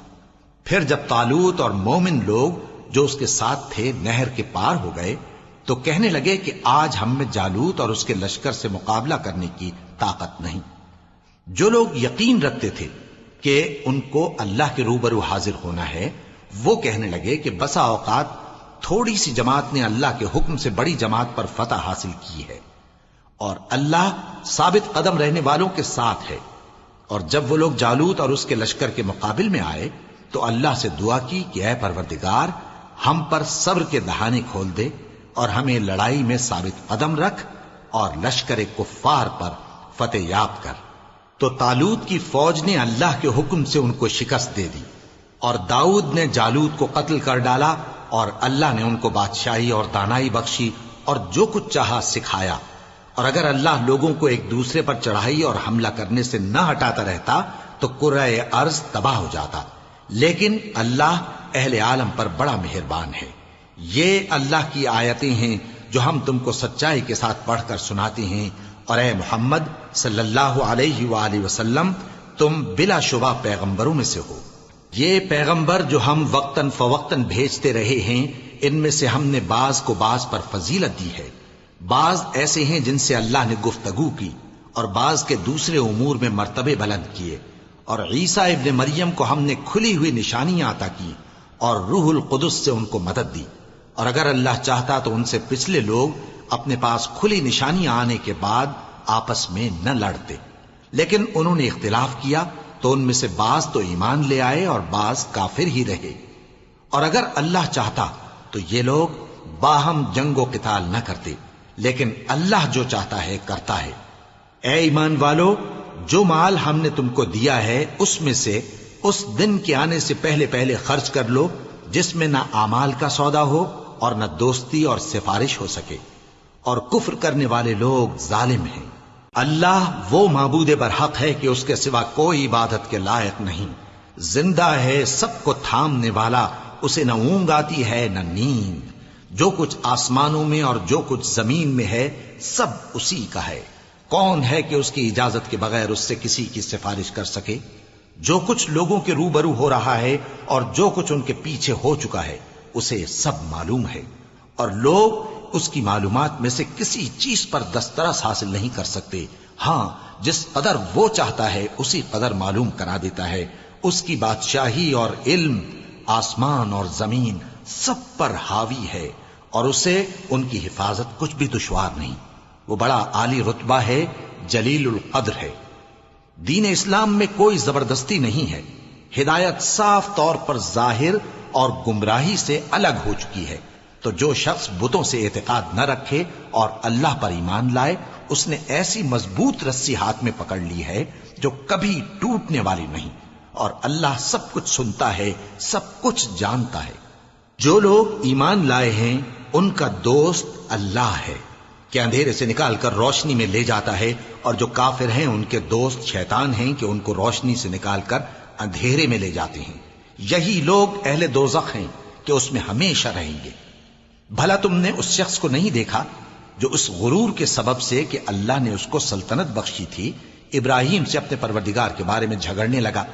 پھر جب طالوت اور مومن لوگ جو اس کے ساتھ تھے نہر کے پار ہو گئے تو کہنے لگے کہ آج ہم میں جالوت اور اس کے لشکر سے مقابلہ کرنے کی طاقت نہیں۔ جو لوگ یقین رکھتے تھے کہ ان کو اللہ کے روبرو حاضر ہونا ہے، وہ کہنے لگے کہ بسا اوقات تھوڑی سی جماعت نے اللہ کے حکم سے بڑی جماعت پر فتح حاصل کی ہے، اور اللہ ثابت قدم رہنے والوں کے ساتھ ہے۔ اور جب وہ لوگ جالوت اور اس کے لشکر کے مقابل میں آئے تو اللہ سے دعا کی کہ اے پروردگار، ہم پر صبر کے دہانے کھول دے اور ہمیں لڑائی میں ثابت قدم رکھ اور لشکر کفار پر فتح یاب کر۔ تو طالوت کی فوج نے اللہ کے حکم سے ان کو شکست دے دی، اور داؤد نے جالوت کو قتل کر ڈالا، اور اللہ نے ان کو بادشاہی اور دانائی بخشی اور جو کچھ چاہا سکھایا۔ اور اگر اللہ لوگوں کو ایک دوسرے پر چڑھائی اور حملہ کرنے سے نہ ہٹاتا رہتا تو کرۂ ارض تباہ ہو جاتا، لیکن اللہ اہل عالم پر بڑا مہربان ہے۔ یہ اللہ کی آیتیں ہیں جو ہم تم کو سچائی کے ساتھ پڑھ کر سناتے ہیں، اور اے محمد صلی اللہ علیہ وآلہ وسلم تم بلا شبہ پیغمبروں میں سے ہو۔ یہ پیغمبر جو ہم وقتاً فوقتاً بھیجتے رہے ہیں، ان میں سے ہم نے بعض کو بعض پر فضیلت دی ہے۔ بعض ایسے ہیں جن سے اللہ نے گفتگو کی، اور بعض کے دوسرے امور میں مرتبے بلند کیے، اور عیسیٰ ابن مریم کو ہم نے کھلی ہوئی نشانیاں عطا کی اور روح القدس سے ان کو مدد دی۔ اور اگر اللہ چاہتا تو ان سے پچھلے لوگ اپنے پاس کھلی نشانیاں آنے کے بعد آپس میں نہ لڑتے، لیکن انہوں نے اختلاف کیا تو ان میں سے بعض تو ایمان لے آئے اور بعض کافر ہی رہے۔ اور اگر اللہ چاہتا تو یہ لوگ باہم جنگ و قتال نہ کرتے، لیکن اللہ جو چاہتا ہے کرتا ہے۔ اے ایمان والو، جو مال ہم نے تم کو دیا ہے اس میں سے اس دن کے آنے سے پہلے پہلے خرچ کر لو جس میں نہ اعمال کا سودا ہو اور نہ دوستی اور سفارش ہو سکے، اور کفر کرنے والے لوگ ظالم ہیں۔ اللہ وہ معبود برحق ہے کہ اس کے سوا کوئی عبادت کے لائق نہیں، زندہ ہے، سب کو تھامنے والا، اسے نہ اونگ آتی ہے نہ نیند۔ جو کچھ آسمانوں میں اور جو کچھ زمین میں ہے سب اسی کا ہے۔ کون ہے کہ اس کی اجازت کے بغیر اس سے کسی کی سفارش کر سکے؟ جو کچھ لوگوں کے روبرو ہو رہا ہے اور جو کچھ ان کے پیچھے ہو چکا ہے اسے سب معلوم ہے، اور لوگ اس کی معلومات میں سے کسی چیز پر دسترس حاصل نہیں کر سکتے۔ ہاں جس قدر وہ چاہتا ہے اسی قدر معلوم کرا دیتا ہے۔ اس کی بادشاہی اور علم آسمان اور زمین سب پر حاوی ہے، اور اسے ان کی حفاظت کچھ بھی دشوار نہیں۔ وہ بڑا عالی رتبہ ہے، جلیل القدر ہے۔ دین اسلام میں کوئی زبردستی نہیں ہے، ہدایت صاف طور پر ظاہر اور گمراہی سے الگ ہو چکی ہے۔ تو جو شخص بتوں سے اعتقاد نہ رکھے اور اللہ پر ایمان لائے، اس نے ایسی مضبوط رسی ہاتھ میں پکڑ لی ہے جو کبھی ٹوٹنے والی نہیں، اور اللہ سب کچھ سنتا ہے، سب کچھ جانتا ہے۔ جو لوگ ایمان لائے ہیں ان کا دوست اللہ ہے کہ اندھیرے سے نکال کر روشنی میں لے جاتا ہے، اور جو کافر ہیں ان کے دوست شیطان ہیں کہ ان کو روشنی سے نکال کر اندھیرے میں لے جاتے ہیں۔ یہی لوگ اہل دوزخ ہیں کہ اس میں ہمیشہ رہیں گے۔ بھلا تم نے اس شخص کو نہیں دیکھا جو اس غرور کے سبب سے کہ اللہ نے اس کو سلطنت بخشی تھی، ابراہیم سے اپنے پروردگار کے بارے میں جھگڑنے لگا؟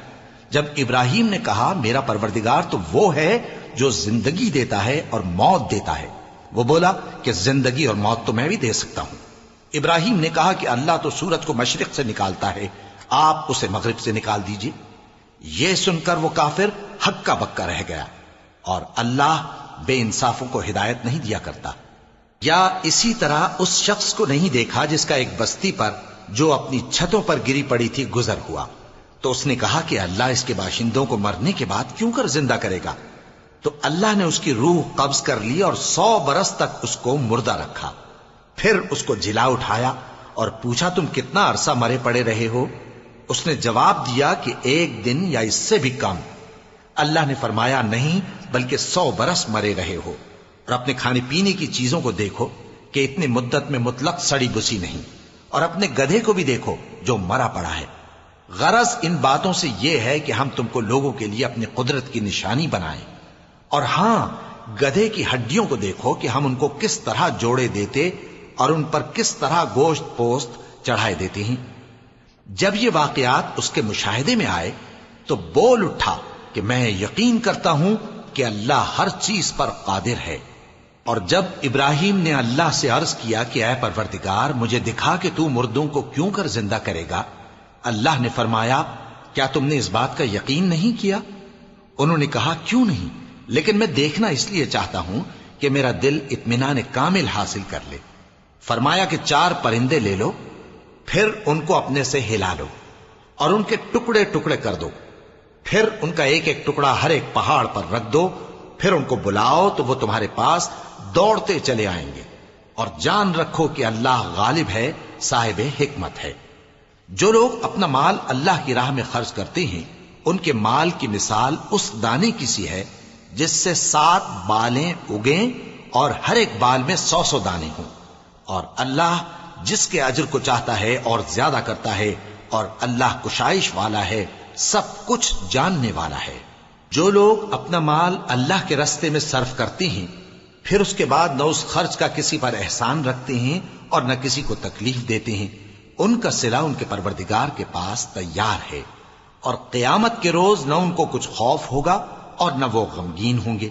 جب ابراہیم نے کہا میرا پروردگار تو وہ ہے جو زندگی دیتا ہے اور موت دیتا ہے، وہ بولا کہ زندگی اور موت تو میں بھی دے سکتا ہوں۔ ابراہیم نے کہا کہ اللہ تو سورج کو مشرق سے نکالتا ہے، آپ اسے مغرب سے نکال دیجئے۔ یہ سن کر وہ کافر ہکا بکا رہ گیا، اور اللہ بے انصافوں کو ہدایت نہیں دیا کرتا۔ یا اسی طرح اس شخص کو نہیں دیکھا جس کا ایک بستی پر جو اپنی چھتوں پر گری پڑی تھی گزر ہوا، تو اس نے کہا کہ اللہ اس کے باشندوں کو مرنے کے بعد کیوں کر زندہ کرے گا؟ تو اللہ نے اس کی روح قبض کر لی اور 100 برس تک اس کو مردہ رکھا۔ پھر اس کو جلا اٹھایا اور پوچھا تم کتنا عرصہ مرے پڑے رہے ہو؟ اس نے جواب دیا کہ 1 دن یا اس سے بھی کم۔ اللہ نے فرمایا نہیں بلکہ 100 برس مرے رہے ہو، اور اپنے کھانے پینے کی چیزوں کو دیکھو کہ اتنی مدت میں مطلق سڑی بسی نہیں، اور اپنے گدھے کو بھی دیکھو جو مرا پڑا ہے۔ غرض ان باتوں سے یہ ہے کہ ہم تم کو لوگوں کے لیے اپنی قدرت کی نشانی بنائیں، اور ہاں گدھے کی ہڈیوں کو دیکھو کہ ہم ان کو کس طرح جوڑے دیتے اور ان پر کس طرح گوشت پوست چڑھائے دیتے ہیں۔ جب یہ واقعات اس کے مشاہدے میں آئے تو بول اٹھا کہ میں یقین کرتا ہوں کہ اللہ ہر چیز پر قادر ہے۔ اور جب ابراہیم نے اللہ سے عرض کیا کہ اے پروردگار مجھے دکھا کہ تو مردوں کو کیوں کر زندہ کرے گا، اللہ نے فرمایا کیا تم نے اس بات کا یقین نہیں کیا؟ انہوں نے کہا کیوں نہیں، لیکن میں دیکھنا اس لیے چاہتا ہوں کہ میرا دل اطمینان کامل حاصل کر لے۔ فرمایا کہ 4 پرندے لے لو، پھر ان کو اپنے سے ہلا لو اور ان کے ٹکڑے ٹکڑے کر دو، پھر ان کا ایک ایک ٹکڑا ہر ایک پہاڑ پر رکھ دو، پھر ان کو بلاؤ تو وہ تمہارے پاس دوڑتے چلے آئیں گے، اور جان رکھو کہ اللہ غالب ہے، صاحب حکمت ہے۔ جو لوگ اپنا مال اللہ کی راہ میں خرچ کرتے ہیں ان کے مال کی مثال اس دانے کی سی ہے جس سے 7 بالیں اگیں اور ہر ایک بال میں 100 دانے ہوں، اور اللہ جس کے اجر کو چاہتا ہے اور زیادہ کرتا ہے، اور اللہ کشائش والا ہے، سب کچھ جاننے والا ہے۔ جو لوگ اپنا مال اللہ کے راستے میں صرف کرتے ہیں پھر اس کے بعد نہ اس خرچ کا کسی پر احسان رکھتے ہیں اور نہ کسی کو تکلیف دیتے ہیں، ان کا صلہ ان کے پروردگار کے پاس تیار ہے، اور قیامت کے روز نہ ان کو کچھ خوف ہوگا اور نہ وہ غمگین ہوں گے۔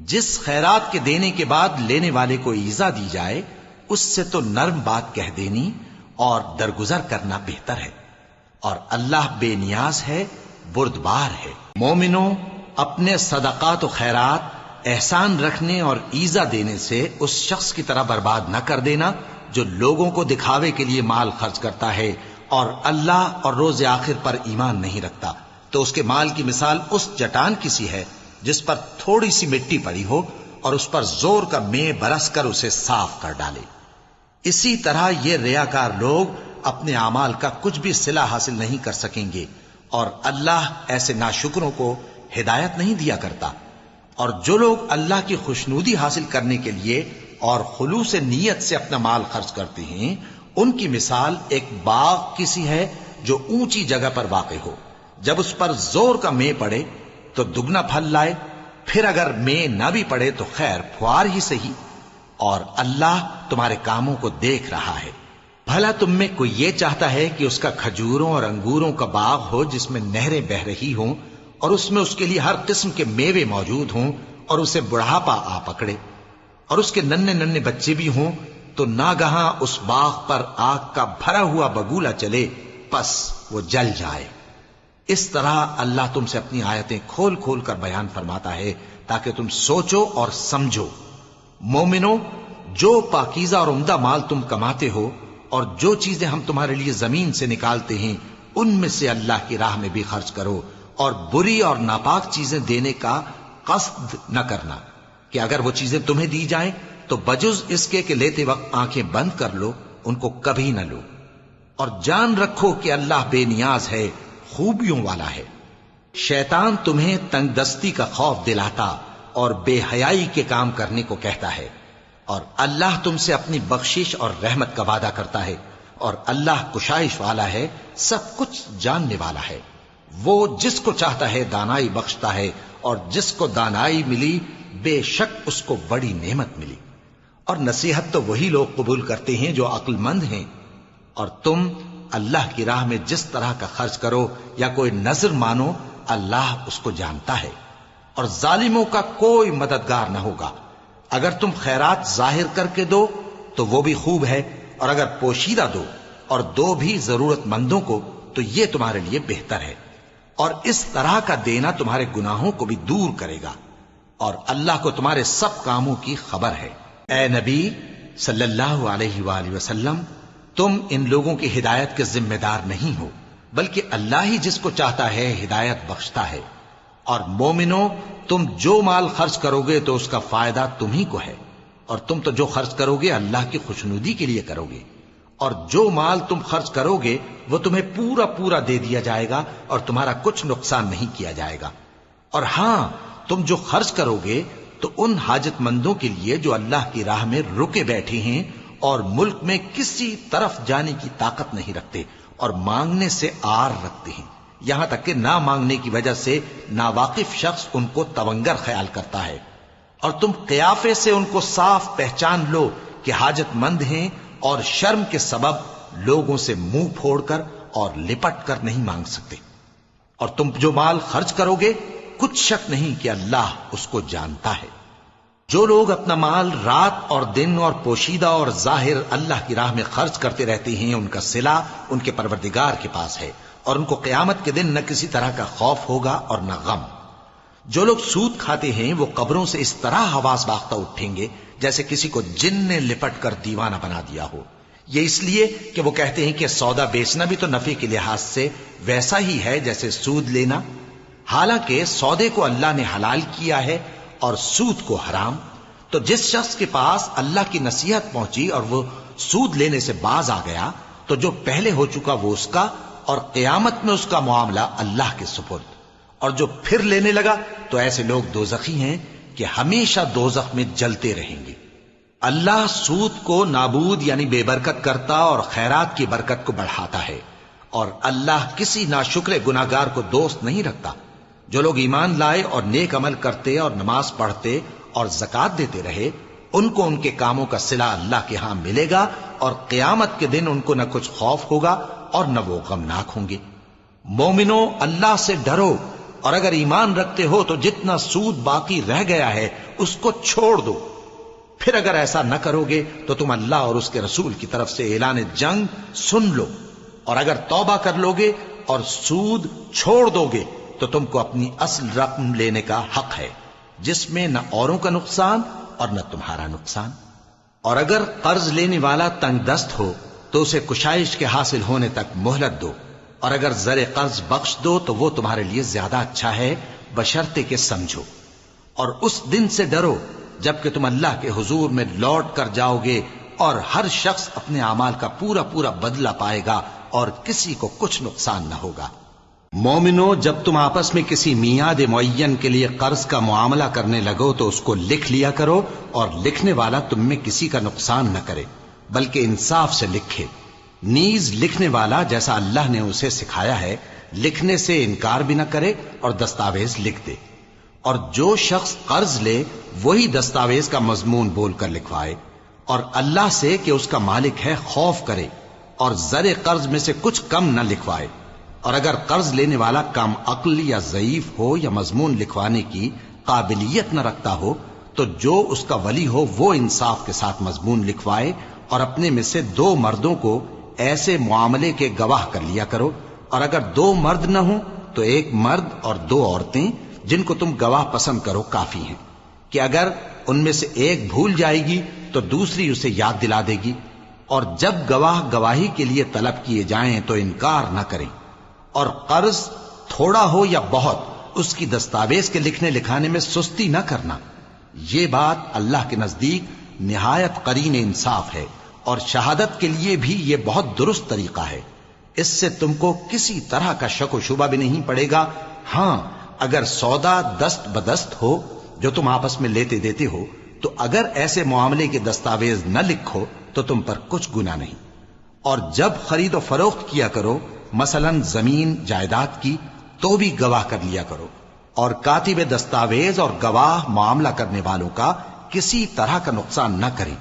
جس خیرات کے دینے کے بعد لینے والے کو ایذا دی جائے اس سے تو نرم بات کہہ دینی اور درگزر کرنا بہتر ہے، اور اللہ بے نیاز ہے، بردبار ہے۔ مومنوں، اپنے صدقات و خیرات احسان رکھنے اور ایذا دینے سے اس شخص کی طرح برباد نہ کر دینا جو لوگوں کو دکھاوے کے لیے مال خرچ کرتا ہے اور اللہ اور روز آخر پر ایمان نہیں رکھتا، تو اس کے مال کی مثال اس چٹان کی سی ہے جس پر تھوڑی سی مٹی پڑی ہو اور اس پر زور کا مے برس کر اسے صاف کر ڈالے۔ اسی طرح یہ ریاکار لوگ اپنے اعمال کا کچھ بھی صلہ حاصل نہیں کر سکیں گے، اور اللہ ایسے ناشکروں کو ہدایت نہیں دیا کرتا۔ اور جو لوگ اللہ کی خوشنودی حاصل کرنے کے لیے اور خلوص نیت سے اپنا مال خرچ کرتے ہیں ان کی مثال ایک باغ کی سی ہے جو اونچی جگہ پر واقع ہو، جب اس پر زور کا مے پڑے تو دگنا پھل لائے، پھر اگر مے نہ بھی پڑے تو خیر پھوار ہی صحیح، اور اللہ تمہارے کاموں کو دیکھ رہا ہے۔ بھلا تم میں کوئی یہ چاہتا ہے کہ اس کا کھجوروں اور انگوروں کا باغ ہو جس میں نہریں بہ رہی ہوں اور اس میں اس کے لیے ہر قسم کے میوے موجود ہوں، اور اسے بڑھاپا آ پکڑے اور اس کے ننھے ننھے بچے بھی ہوں، تو ناگہاں اس باغ پر آگ کا بھرا ہوا بگولا چلے، پس وہ جل جائے۔ اس طرح اللہ تم سے اپنی آیتیں کھول کھول کر بیان فرماتا ہے تاکہ تم سوچو اور سمجھو۔ مومنوں، جو پاکیزہ اور عمدہ مال تم کماتے ہو اور جو چیزیں ہم تمہارے لیے زمین سے نکالتے ہیں ان میں سے اللہ کی راہ میں بھی خرچ کرو، اور بری اور ناپاک چیزیں دینے کا قصد نہ کرنا کہ اگر وہ چیزیں تمہیں دی جائیں تو بجز اس کے کہ لیتے وقت آنکھیں بند کر لو ان کو کبھی نہ لو، اور جان رکھو کہ اللہ بے نیاز ہے، خوبیوں والا ہے۔ شیطان تمہیں تنگ دستی کا خوف دلاتا اور بے حیائی کے کام کرنے کو کہتا ہے، اور اللہ تم سے اپنی بخشش اور رحمت کا وعدہ کرتا ہے، اور اللہ کشائش والا ہے، سب کچھ جاننے والا ہے۔ وہ جس کو چاہتا ہے دانائی بخشتا ہے، اور جس کو دانائی ملی بے شک اس کو بڑی نعمت ملی۔ اور نصیحت تو وہی لوگ قبول کرتے ہیں جو عقل مند ہیں، اور تم اللہ کی راہ میں جس طرح کا خرچ کرو یا کوئی نذر مانو اللہ اس کو جانتا ہے، اور ظالموں کا کوئی مددگار نہ ہوگا۔ اگر تم خیرات ظاہر کر کے دو تو وہ بھی خوب ہے، اور اگر پوشیدہ دو اور دو بھی ضرورت مندوں کو تو یہ تمہارے لیے بہتر ہے، اور اس طرح کا دینا تمہارے گناہوں کو بھی دور کرے گا، اور اللہ کو تمہارے سب کاموں کی خبر ہے۔ اے نبی صلی اللہ علیہ وآلہ وسلم، تم ان لوگوں کی ہدایت کے ذمہ دار نہیں ہو، بلکہ اللہ ہی جس کو چاہتا ہے ہدایت بخشتا ہے۔ اور مومنو، تم جو مال خرچ کرو گے تو اس کا فائدہ تمہیں کو ہے، اور تم تو جو خرچ کرو گے اللہ کی خوشنودی کے لیے کرو گے، اور جو مال تم خرچ کرو گے وہ تمہیں پورا پورا دے دیا جائے گا اور تمہارا کچھ نقصان نہیں کیا جائے گا۔ اور ہاں، تم جو خرچ کرو گے تو ان حاجت مندوں کے لیے جو اللہ کی راہ میں رکے بیٹھے ہیں اور ملک میں کسی طرف جانے کی طاقت نہیں رکھتے اور مانگنے سے آر رکھتے ہیں، یہاں تک کہ نہ مانگنے کی وجہ سے ناواقف شخص ان کو تونگر خیال کرتا ہے، اور تم قیافے سے ان کو صاف پہچان لو کہ حاجت مند ہیں، اور شرم کے سبب لوگوں سے منہ پھوڑ کر اور لپٹ کر نہیں مانگ سکتے۔ اور تم جو مال خرچ کرو گے کچھ شک نہیں کہ اللہ اس کو جانتا ہے۔ جو لوگ اپنا مال رات اور دن اور پوشیدہ اور ظاہر اللہ کی راہ میں خرچ کرتے رہتے ہیں، ان کا صلہ ان کے پروردگار کے پاس ہے، اور ان کو قیامت کے دن نہ کسی طرح کا خوف ہوگا اور نہ غم۔ جو لوگ سود کھاتے ہیں وہ قبروں سے اس طرح حواس باختہ اٹھیں گے جیسے کسی کو جن نے لپٹ کر دیوانہ بنا دیا ہو، یہ اس لیے کہ وہ کہتے ہیں کہ سودا بیچنا بھی تو نفع کے لحاظ سے ویسا ہی ہے جیسے سود لینا، حالانکہ سودے کو اللہ نے حلال کیا ہے اور سود کو حرام۔ تو جس شخص کے پاس اللہ کی نصیحت پہنچی اور وہ سود لینے سے باز آ گیا تو جو پہلے ہو چکا وہ اس کا، اور قیامت میں اس کا معاملہ اللہ کے سپرد۔ اور جو پھر لینے لگا تو ایسے لوگ دوزخی ہیں کہ ہمیشہ دوزخ میں جلتے رہیں گے۔ اللہ سود کو نابود یعنی بے برکت کرتا اور خیرات کی برکت کو بڑھاتا ہے، اور اللہ کسی ناشکر گناہگار کو دوست نہیں رکھتا۔ جو لوگ ایمان لائے اور نیک عمل کرتے اور نماز پڑھتے اور زکوٰۃ دیتے رہے، ان کو ان کے کاموں کا صلہ اللہ کے ہاں ملے گا، اور قیامت کے دن ان کو نہ کچھ خوف ہوگا اور نہ وہ غمناک ہوں گے۔ مومنو، اللہ سے ڈرو، اور اگر ایمان رکھتے ہو تو جتنا سود باقی رہ گیا ہے اس کو چھوڑ دو۔ پھر اگر ایسا نہ کرو گے تو تم اللہ اور اس کے رسول کی طرف سے اعلان جنگ سن لو، اور اگر توبہ کر لو گے اور سود چھوڑ دو گے تو تم کو اپنی اصل رقم لینے کا حق ہے، جس میں نہ اوروں کا نقصان اور نہ تمہارا نقصان۔ اور اگر قرض لینے والا تنگ دست ہو تو اسے کشائش کے حاصل ہونے تک مہلت دو، اور اگر زر قرض بخش دو تو وہ تمہارے لیے زیادہ اچھا ہے، بشرطے کہ سمجھو۔ اور اس دن سے ڈرو جبکہ تم اللہ کے حضور میں لوٹ کر جاؤ گے، اور ہر شخص اپنے اعمال کا پورا پورا بدلہ پائے گا اور کسی کو کچھ نقصان نہ ہوگا۔ مومنو، جب تم آپس میں کسی میعاد معین کے لیے قرض کا معاملہ کرنے لگو تو اس کو لکھ لیا کرو، اور لکھنے والا تم میں کسی کا نقصان نہ کرے بلکہ انصاف سے لکھے۔ نیز لکھنے والا جیسا اللہ نے اسے سکھایا ہے لکھنے سے انکار بھی نہ کرے اور دستاویز لکھ دے، اور جو شخص قرض لے وہی دستاویز کا مضمون بول کر لکھوائے، اور اللہ سے کہ اس کا مالک ہے خوف کرے، اور زر قرض میں سے کچھ کم نہ لکھوائے۔ اور اگر قرض لینے والا کم عقل یا ضعیف ہو یا مضمون لکھوانے کی قابلیت نہ رکھتا ہو تو جو اس کا ولی ہو وہ انصاف کے ساتھ مضمون لکھوائے، اور اپنے میں سے 2 مردوں کو ایسے معاملے کے گواہ کر لیا کرو، اور اگر 2 مرد نہ ہوں تو 1 مرد اور 2 عورتیں جن کو تم گواہ پسند کرو کافی ہیں، کہ اگر ان میں سے ایک بھول جائے گی تو دوسری اسے یاد دلا دے گی۔ اور جب گواہ گواہی کے لیے طلب کیے جائیں تو انکار نہ کریں۔ اور قرض تھوڑا ہو یا بہت، اس کی دستاویز کے لکھنے لکھانے میں سستی نہ کرنا۔ یہ بات اللہ کے نزدیک نہایت قرین انصاف ہے، اور شہادت کے لیے بھی یہ بہت درست طریقہ ہے۔ اس سے تم کو کسی طرح کا شک و شبہ بھی نہیں پڑے گا۔ ہاں، اگر سودا دست بدست ہو جو تم آپس میں لیتے دیتے ہو، تو اگر ایسے معاملے کے دستاویز نہ لکھو تو تم پر کچھ گناہ نہیں۔ اور جب خرید و فروخت کیا کرو، مثلا زمین جائیداد کی، تو بھی گواہ کر لیا کرو، اور کاتب دستاویز اور گواہ معاملہ کرنے والوں کا کسی طرح کا نقصان نہ کریں۔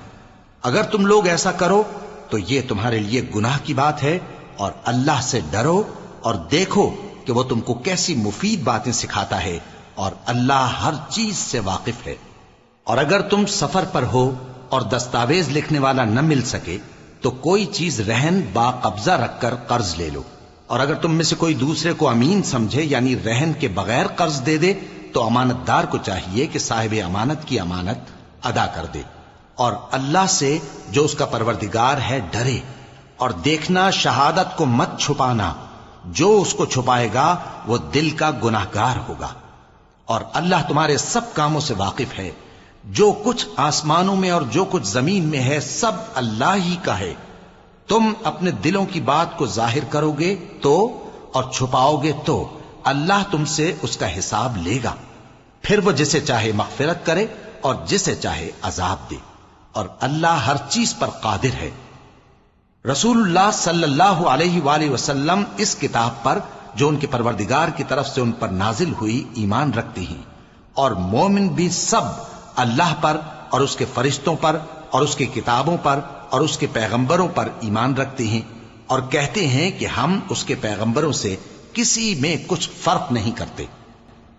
اگر تم لوگ ایسا کرو تو یہ تمہارے لیے گناہ کی بات ہے، اور اللہ سے ڈرو اور دیکھو کہ وہ تم کو کیسی مفید باتیں سکھاتا ہے، اور اللہ ہر چیز سے واقف ہے۔ اور اگر تم سفر پر ہو اور دستاویز لکھنے والا نہ مل سکے تو کوئی چیز رہن با قبضہ رکھ کر قرض لے لو، اور اگر تم میں سے کوئی دوسرے کو امین سمجھے یعنی رہن کے بغیر قرض دے دے تو امانت دار کو چاہیے کہ صاحب امانت کی امانت ادا کر دے، اور اللہ سے جو اس کا پروردگار ہے ڈرے، اور دیکھنا شہادت کو مت چھپانا، جو اس کو چھپائے گا وہ دل کا گناہگار ہوگا۔ اور اللہ تمہارے سب کاموں سے واقف ہے، جو کچھ آسمانوں میں اور جو کچھ زمین میں ہے سب اللہ ہی کا ہے۔ تم اپنے دلوں کی بات کو ظاہر کرو گے تو، اور چھپاؤ گے تو، اللہ تم سے اس کا حساب لے گا، پھر وہ جسے چاہے مغفرت کرے اور جسے چاہے عذاب دے، اور اللہ ہر چیز پر قادر ہے۔ رسول اللہ صلی اللہ علیہ وآلہ وسلم اس کتاب پر جو ان کے پروردگار کی طرف سے ان پر نازل ہوئی ایمان رکھتے ہیں، اور مومن بھی سب اللہ پر اور اس کے فرشتوں پر اور اس کی کتابوں پر اور اس کے پیغمبروں پر ایمان رکھتے ہیں، اور کہتے ہیں کہ ہم اس کے پیغمبروں سے کسی میں کچھ فرق نہیں کرتے،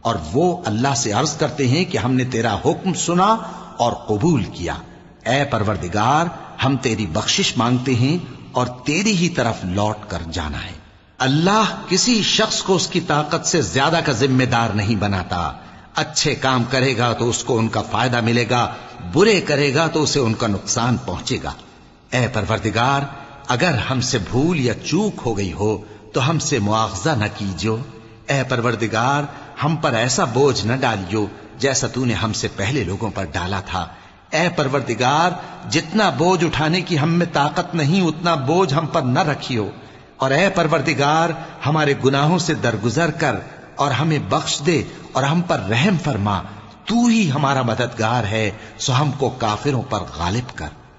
اور وہ اللہ سے عرض کرتے ہیں کہ ہم نے تیرا حکم سنا اور قبول کیا۔ اے پروردگار، ہم تیری بخشش مانگتے ہیں اور تیری ہی طرف لوٹ کر جانا ہے۔ اللہ کسی شخص کو اس کی طاقت سے زیادہ کا ذمہ دار نہیں بناتا۔ اچھے کام کرے گا تو اس کو ان کا فائدہ ملے گا، برے کرے گا تو اسے ان کا نقصان پہنچے گا۔ اے پروردگار، اگر ہم سے بھول یا چوک ہو گئی ہو تو ہم سے مواخذہ نہ کیجو۔ اے پروردگار، ہم پر ایسا بوجھ نہ ڈالیو جیسا تو نے ہم سے پہلے لوگوں پر ڈالا تھا۔ اے پروردگار، جتنا بوجھ اٹھانے کی ہم میں طاقت نہیں اتنا بوجھ ہم پر نہ رکھیو، اور اے پروردگار ہمارے گناہوں سے درگزر کر اور ہمیں بخش دے اور ہم پر رحم فرما۔ تو ہی ہمارا مددگار ہے، سو ہم کو کافروں پر غالب کر۔